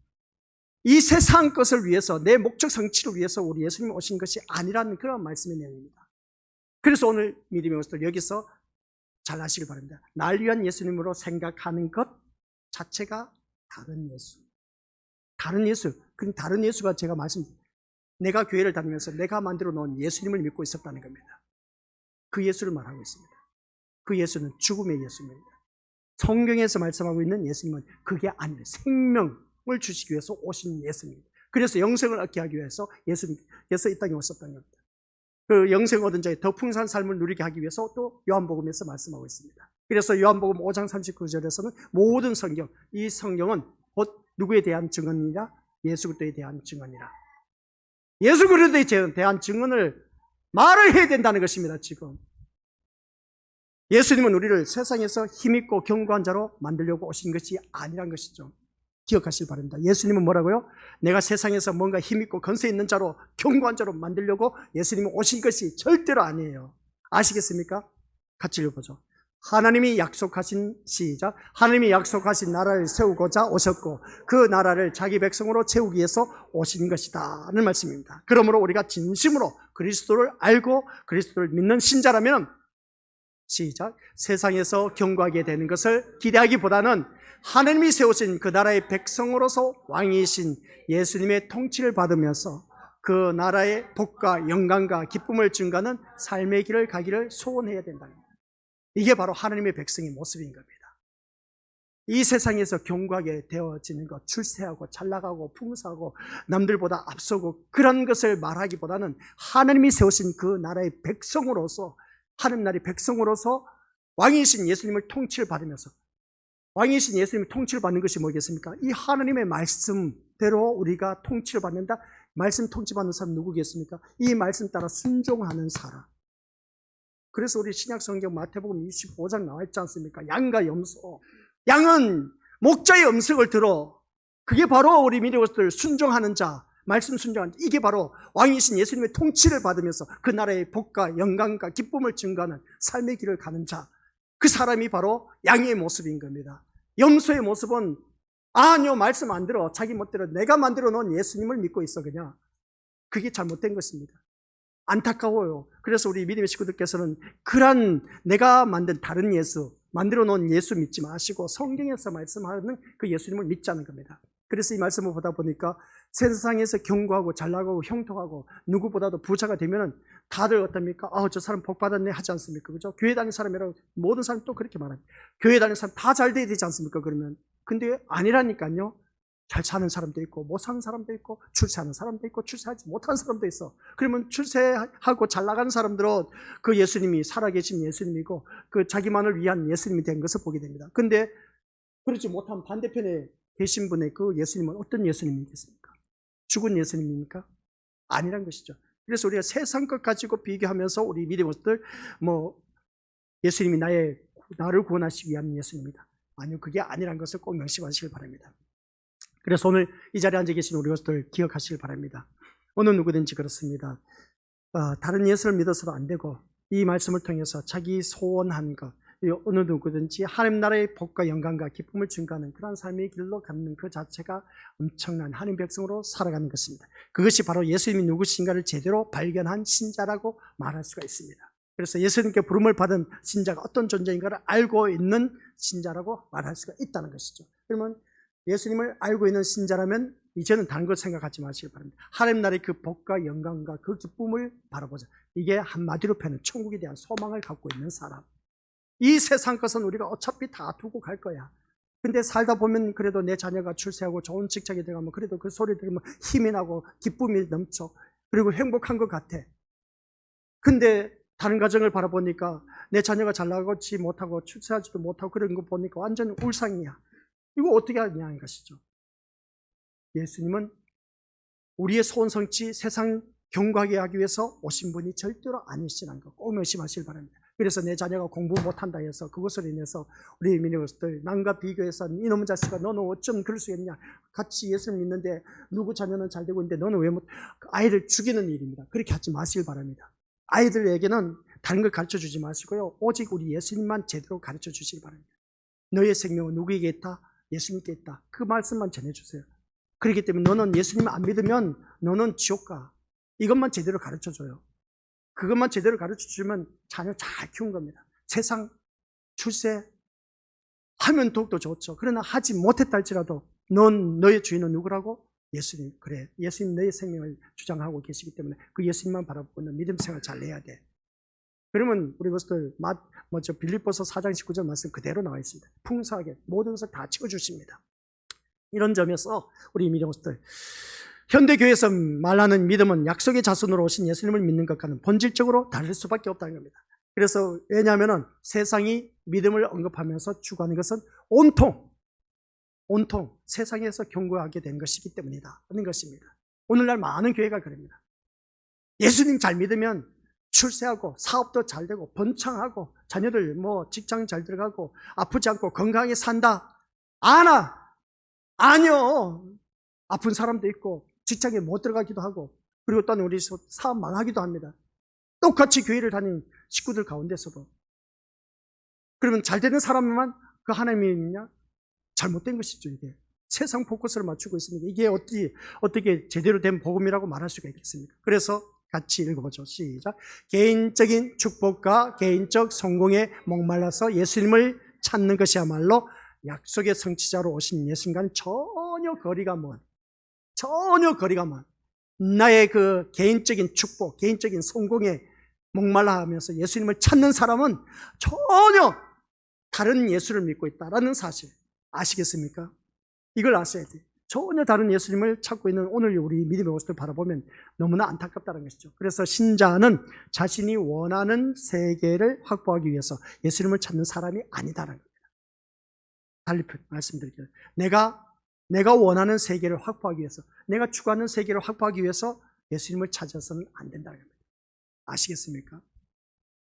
이 세상 것을 위해서 내 목적 성취를 위해서 우리 예수님이 오신 것이 아니라는 그런 말씀의 내용입니다. 그래서 오늘 믿음의 것들 여기서 잘 아시길 바랍니다. 날 위한 예수님으로 생각하는 것 자체가 다른 예수. 다른 예수. 그 다른 예수가 제가 내가 교회를 다니면서 내가 만들어 놓은 예수님을 믿고 있었다는 겁니다. 그 예수를 말하고 있습니다. 그 예수는 죽음의 예수입니다. 성경에서 말씀하고 있는 예수님은 그게 아니라 생명을 주시기 위해서 오신 예수입니다. 그래서 영생을 얻게 하기 위해서 예수님께서 이 땅에 오셨다는 겁니다. 그 영생 얻은 자의 더 풍성한 삶을 누리게 하기 위해서 또 요한복음에서 말씀하고 있습니다. 그래서 요한복음 5장 39절에서는 모든 성경, 이 성경은 곧 누구에 대한 증언이냐? 예수 그리스도에 대한 증언이라. 예수 그리스도에 대한 증언을 말을 해야 된다는 것입니다. 지금 예수님은 우리를 세상에서 힘있고 견고한 자로 만들려고 오신 것이 아니란 것이죠. 기억하시기 바랍니다. 예수님은 뭐라고요? 내가 세상에서 뭔가 힘있고 건세 있는 자로 견고한 자로 만들려고 예수님이 오신 것이 절대로 아니에요. 아시겠습니까? 같이 읽어보죠. 하나님이 약속하신 시작. 하나님이 약속하신 나라를 세우고자 오셨고 그 나라를 자기 백성으로 채우기 위해서 오신 것이다 는 말씀입니다. 그러므로 우리가 진심으로 그리스도를 알고 그리스도를 믿는 신자라면 시작. 세상에서 경고하게 되는 것을 기대하기보다는 하나님이 세우신 그 나라의 백성으로서 왕이신 예수님의 통치를 받으면서 그 나라의 복과 영광과 기쁨을 증가하는 삶의 길을 가기를 소원해야 된다는 겁니다. 이게 바로 하나님의 백성의 모습인 겁니다. 이 세상에서 견고하게 되어지는 것, 출세하고 잘나가고 풍성하고 남들보다 앞서고 그런 것을 말하기보다는 하나님이 세우신 그 나라의 백성으로서 하나님 나라의 백성으로서 왕이신 예수님을 통치를 받으면서 왕이신 예수님이 통치를 받는 것이 뭐겠습니까? 이 하나님의 말씀대로 우리가 통치를 받는다. 말씀 통치받는 사람 누구겠습니까? 이 말씀 따라 순종하는 사람. 그래서 우리 신약성경 마태복음 25장 나와 있지 않습니까? 양과 염소. 양은 목자의 음성을 들어. 그게 바로 우리 믿음의 것들 순종하는 자, 말씀 순종하는 자. 이게 바로 왕이신 예수님의 통치를 받으면서 그 나라의 복과 영광과 기쁨을 증가하는 삶의 길을 가는 자. 그 사람이 바로 양의 모습인 겁니다. 염소의 모습은 아니요 말씀 안 들어, 자기 멋대로 내가 만들어 놓은 예수님을 믿고 있어 그냥. 그게 잘못된 것입니다. 안타까워요. 그래서 우리 믿음의 식구들께서는 그런 내가 만든 다른 예수, 만들어 놓은 예수 믿지 마시고 성경에서 말씀하는 그 예수님을 믿자는 겁니다. 그래서 이 말씀을 보다 보니까 세상에서 견고하고 잘나가고 형통하고 누구보다도 부자가 되면은 다들 어떻습니까? 저 사람 복 받았네 하지 않습니까? 그죠? 교회 다니는 사람이라고 모든 사람이 또 그렇게 말합니다. 교회 다니는 사람 다 잘 돼야 되지 않습니까? 그러면. 근데 아니라니까요. 잘 사는 사람도 있고 못 사는 사람도 있고 출세하는 사람도 있고 출세하지 못하는 사람도 있어. 그러면 출세하고 잘 나가는 사람들은 그 예수님이 살아계신 예수님이고 그 자기만을 위한 예수님이 된 것을 보게 됩니다. 근데 그렇지 못한 반대편에 계신 분의 그 예수님은 어떤 예수님이겠습니까? 죽은 예수님입니까? 아니란 것이죠. 그래서 우리가 세상 것 가지고 비교하면서 우리 믿음의 것들 예수님이 나를 구원하시기 위한 예수님이다. 아니요, 그게 아니란 것을 꼭 명심하시길 바랍니다. 그래서 오늘 이 자리에 앉아 계신 우리 것들 기억하시길 바랍니다. 어느 누구든지 그렇습니다. 다른 예수를 믿어서도 안 되고 이 말씀을 통해서 자기 소원한 것, 어느 누구든지 하나님 나라의 복과 영광과 기쁨을 증가하는 그런 삶의 길로 가는 그 자체가 엄청난 하나님 백성으로 살아가는 것입니다. 그것이 바로 예수님이 누구신가를 제대로 발견한 신자라고 말할 수가 있습니다. 그래서 예수님께 부름을 받은 신자가 어떤 존재인가를 알고 있는 신자라고 말할 수가 있다는 것이죠. 그러면 예수님을 알고 있는 신자라면 이제는 다른 것 생각하지 마시기 바랍니다. 하나님 나라의 그 복과 영광과 그 기쁨을 바라보자. 이게 한마디로 표현은 천국에 대한 소망을 갖고 있는 사람. 이 세상 것은 우리가 어차피 다 두고 갈 거야. 근데 살다 보면 그래도 내 자녀가 출세하고 좋은 직장에 들어가면 그래도 그 소리 들으면 힘이 나고 기쁨이 넘쳐. 그리고 행복한 것 같아. 근데 다른 가정을 바라보니까 내 자녀가 잘 나가지 못하고 출세하지도 못하고 그런 거 보니까 완전 울상이야. 이거 어떻게 하냐는 것이죠. 예수님은 우리의 소원 성취 세상 경과하게 하기 위해서 오신 분이 절대로 아니시라는 거 꼭 명심하시길 바랍니다. 그래서 내 자녀가 공부 못한다 해서 그것으로 인해서 우리 민족들 남과 비교해서 이놈의 자식아 너는 어쩜 그럴 수 있냐, 같이 예수를 믿는데 누구 자녀는 잘 되고 있는데 너는 왜 못, 아이를 죽이는 일입니다. 그렇게 하지 마시길 바랍니다. 아이들에게는 다른 걸 가르쳐 주지 마시고요, 오직 우리 예수님만 제대로 가르쳐 주시기 바랍니다. 너의 생명은 누구에게 있다? 예수님께 있다. 그 말씀만 전해주세요. 그렇기 때문에 너는 예수님 안 믿으면 너는 지옥 가. 이것만 제대로 가르쳐줘요. 그것만 제대로 가르쳐주면 자녀 잘 키운 겁니다. 세상 출세 하면 더욱더 좋죠. 그러나 하지 못했다 할지라도 넌 너의 주인은 누구라고? 예수님. 그래, 예수님 너의 생명을 주장하고 계시기 때문에 그 예수님만 바라보고 는 믿음 생활 잘 해야 돼. 그러면 우리 것들 빌립보서 4장 19절 말씀 그대로 나와 있습니다. 풍성하게 모든 것을 다 채워주십니다. 이런 점에서 우리 믿음들 현대교회에서 말하는 믿음은 약속의 자손으로 오신 예수님을 믿는 것과는 본질적으로 다를 수밖에 없다는 겁니다. 그래서 왜냐하면 세상이 믿음을 언급하면서 추구하는 것은 온통 세상에서 경고하게 된 것이기 때문이다 하는 것입니다. 오늘날 많은 교회가 그럽니다. 예수님 잘 믿으면 출세하고 사업도 잘 되고 번창하고 자녀들 직장 잘 들어가고 아프지 않고 건강하게 산다. 아니요. 아픈 사람도 있고 직장에 못 들어가기도 하고 그리고 또는 우리 사업 망하기도 합니다. 똑같이 교회를 다니는 식구들 가운데서도. 그러면 잘 되는 사람만 그 하나님이 있냐? 잘못된 것이죠. 이게 세상 포커스를 맞추고 있습니다. 이게 어떻게 제대로 된 복음이라고 말할 수가 있겠습니까? 그래서 같이 읽어보죠. 시작. 개인적인 축복과 개인적 성공에 목말라서 예수님을 찾는 것이야말로 약속의 성취자로 오신 예수님과는 전혀 거리가 먼 나의 그 개인적인 축복, 개인적인 성공에 목말라 하면서 예수님을 찾는 사람은 전혀 다른 예수를 믿고 있다라는 사실 아시겠습니까? 이걸 아셔야 돼요. 전혀 다른 예수님을 찾고 있는 오늘 우리 믿음의 모습을 바라보면 너무나 안타깝다는 것이죠. 그래서 신자는 자신이 원하는 세계를 확보하기 위해서 예수님을 찾는 사람이 아니다라는 겁니다. 달리 말씀드릴게요. 내가 원하는 세계를 확보하기 위해서, 내가 추구하는 세계를 확보하기 위해서 예수님을 찾아서는 안 된다는 겁니다. 아시겠습니까?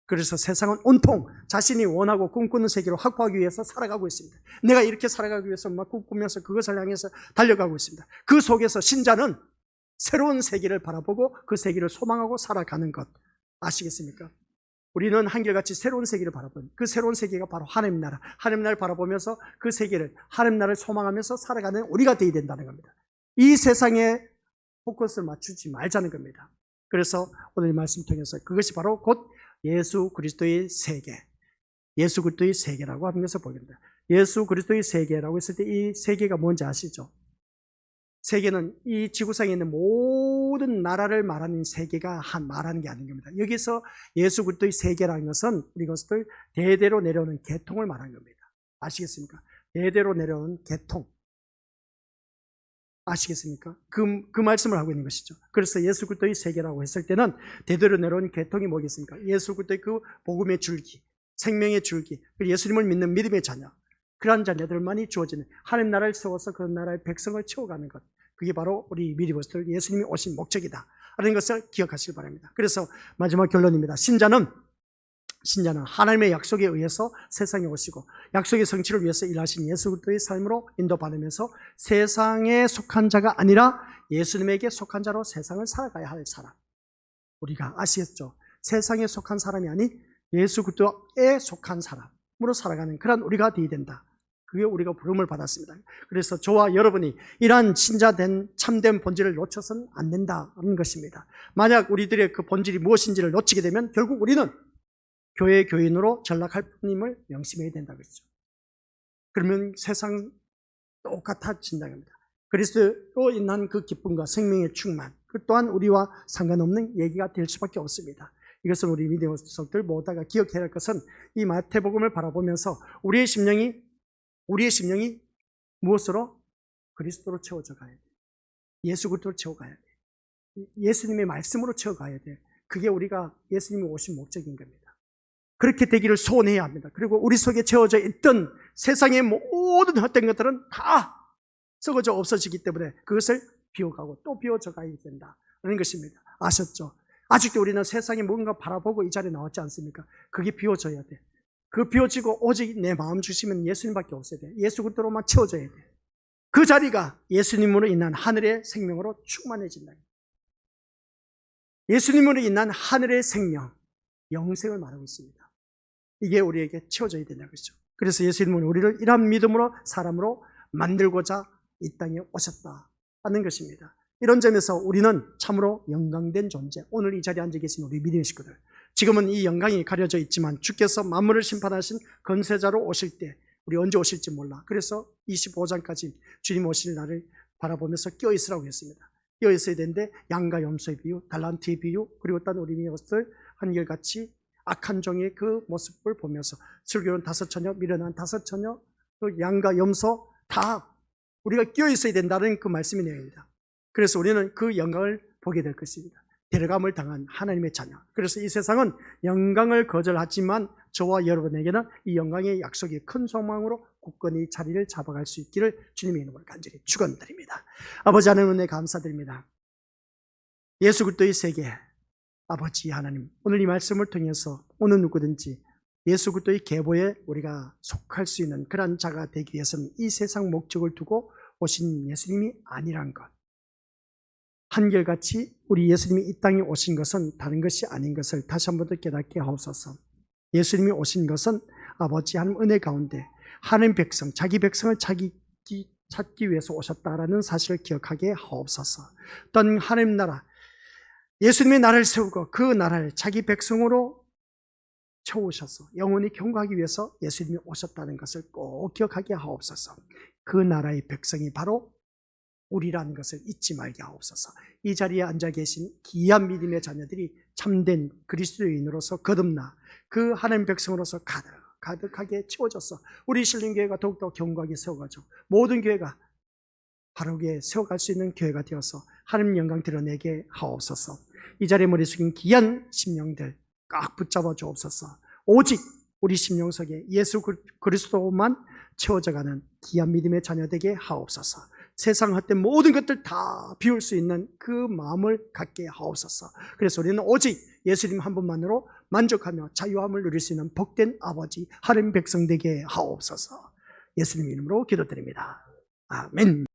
그래서 세상은 온통 자신이 원하고 꿈꾸는 세계를 확보하기 위해서 살아가고 있습니다. 내가 이렇게 살아가기 위해서 막 꿈꾸면서 그것을 향해서 달려가고 있습니다. 그 속에서 신자는 새로운 세계를 바라보고 그 세계를 소망하고 살아가는 것 아시겠습니까? 우리는 한결같이 새로운 세계를 바라보는 그 새로운 세계가 바로 하나님 나라를 바라보면서 그 세계를 하나님 나라를 소망하면서 살아가는 우리가 되어야 된다는 겁니다. 이 세상에 포커스를 맞추지 말자는 겁니다. 그래서 오늘 이 말씀 통해서 그것이 바로 곧 예수 그리스도의 세계, 예수 그리스도의 세계라고 하는 것을 보게 됩니다. 예수 그리스도의 세계라고 했을 때 이 세계가 뭔지 아시죠? 세계는 이 지구상에 있는 모든 나라를 말하는 세계가 말하는 게 아닌 겁니다. 여기서 예수 그리스도의 세계라는 것은 우리 것들 대대로 내려오는 계통을 말하는 겁니다. 아시겠습니까? 대대로 내려오는 계통. 아시겠습니까? 그 말씀을 하고 있는 것이죠. 그래서 예수 그리스도의 세계라고 했을 때는 대대로 내려온 계통이 뭐겠습니까? 예수 그리스도의 그 복음의 줄기, 생명의 줄기, 그리고 예수님을 믿는 믿음의 자녀, 그러한 자녀들만이 주어지는 하나님 나라를 세워서 그 나라의 백성을 채워가는 것, 그게 바로 우리 미리버스들 예수님이 오신 목적이다 라는 것을 기억하시기 바랍니다. 그래서 마지막 결론입니다. 신자는 하나님의 약속에 의해서 세상에 오시고 약속의 성취를 위해서 일하신 예수 그리스도의 삶으로 인도받으면서 세상에 속한 자가 아니라 예수님에게 속한 자로 세상을 살아가야 할 사람. 우리가 아시겠죠? 세상에 속한 사람이 아닌 예수 그리스도에 속한 사람으로 살아가는 그런 우리가 되어야 된다. 그게 우리가 부름을 받았습니다. 그래서 저와 여러분이 이러한 신자된 참된 본질을 놓쳐서는 안 된다는 것입니다. 만약 우리들의 그 본질이 무엇인지를 놓치게 되면 결국 우리는 교회 교인으로 전락할 뿐임을 명심해야 된다고 했죠. 그러면 세상 똑같아진다는 겁니다. 그리스도로 인한 그 기쁨과 생명의 충만, 그 또한 우리와 상관없는 얘기가 될 수밖에 없습니다. 이것을 우리 믿음의 속들 모두가 기억해야 할 것은 이 마태복음을 바라보면서 우리의 심령이 무엇으로? 그리스도로 채워져 가야 돼. 예수 그리스도로 채워가야 돼. 예수님의 말씀으로 채워가야 돼. 그게 우리가 예수님이 오신 목적인 겁니다. 그렇게 되기를 소원해야 합니다. 그리고 우리 속에 채워져 있던 세상의 모든 헛된 것들은 다 썩어져 없어지기 때문에 그것을 비워가고 또 비워져 가야 된다는 것입니다. 아셨죠? 아직도 우리는 세상에 뭔가 바라보고 이 자리에 나왔지 않습니까? 그게 비워져야 돼. 그 비워지고 오직 내 마음 중심은 예수님밖에 없어야 돼. 예수 그리스도로만 채워져야 돼. 그 자리가 예수님으로 인한 하늘의 생명으로 충만해진다. 예수님으로 인한 하늘의 생명, 영생을 말하고 있습니다. 이게 우리에게 채워져야 된다는 것이죠. 그래서 예수님은 우리를 이러한 믿음으로 사람으로 만들고자 이 땅에 오셨다 하는 것입니다. 이런 점에서 우리는 참으로 영광된 존재, 오늘 이 자리에 앉아 계신 우리 믿음의 식구들, 지금은 이 영광이 가려져 있지만 주께서 만물을 심판하신 건세자로 오실 때 우리 언제 오실지 몰라. 그래서 25장까지 주님 오실 날을 바라보면서 끼어있으라고 했습니다. 끼어있어야 되는데 양과 염소의 비유, 달란트의 비유, 그리고 또 우리 믿음들 한결같이 악한 종의 그 모습을 보면서 슬기로운 5처녀, 미련한 5처녀, 그 양과 염소 다 우리가 끼어있어야 된다는 그 말씀이 내용입니다. 그래서 우리는 그 영광을 보게 될 것입니다. 데려감을 당한 하나님의 자녀. 그래서 이 세상은 영광을 거절하지만 저와 여러분에게는 이 영광의 약속이 큰 소망으로 굳건히 자리를 잡아갈 수 있기를 주님의 이름으로 간절히 축원드립니다. 아버지 하나님 은혜 감사드립니다. 예수 그리스도의 세계, 아버지 하나님, 오늘 이 말씀을 통해서 어느 누구든지 예수 그리스도의 계보에 우리가 속할 수 있는 그런 자가 되기 위해서는 이 세상 목적을 두고 오신 예수님이 아니란 것, 한결같이 우리 예수님이 이 땅에 오신 것은 다른 것이 아닌 것을 다시 한 번 더 깨닫게 하옵소서. 예수님이 오신 것은 아버지 하나님 은혜 가운데 하나님 백성, 자기 백성을 찾기 위해서 오셨다라는 사실을 기억하게 하옵소서. 어떤 하나님 나라, 예수님의 나라를 세우고 그 나라를 자기 백성으로 채우셔서 영원히 경고하기 위해서 예수님이 오셨다는 것을 꼭 기억하게 하옵소서. 그 나라의 백성이 바로 우리라는 것을 잊지 말게 하옵소서. 이 자리에 앉아 계신 귀한 믿음의 자녀들이 참된 그리스도인으로서 거듭나 그 하나님 백성으로서 가득하게 채워져서 우리 신림교회가 더욱더 견고하게 세워가죠. 모든 교회가 바르게 세워갈 수 있는 교회가 되어서 하나님 영광 드러내게 하옵소서. 이 자리에 머리 숙인 귀한 심령들 꽉 붙잡아 주옵소서. 오직 우리 심령 속에 예수 그리스도만 채워져가는 귀한 믿음의 자녀 되게 하옵소서. 세상 헛된 모든 것들 다 비울 수 있는 그 마음을 갖게 하옵소서. 그래서 우리는 오직 예수님 한 분만으로 만족하며 자유함을 누릴 수 있는 복된 아버지 하나님 백성 되게 하옵소서. 예수님 이름으로 기도드립니다. 아멘.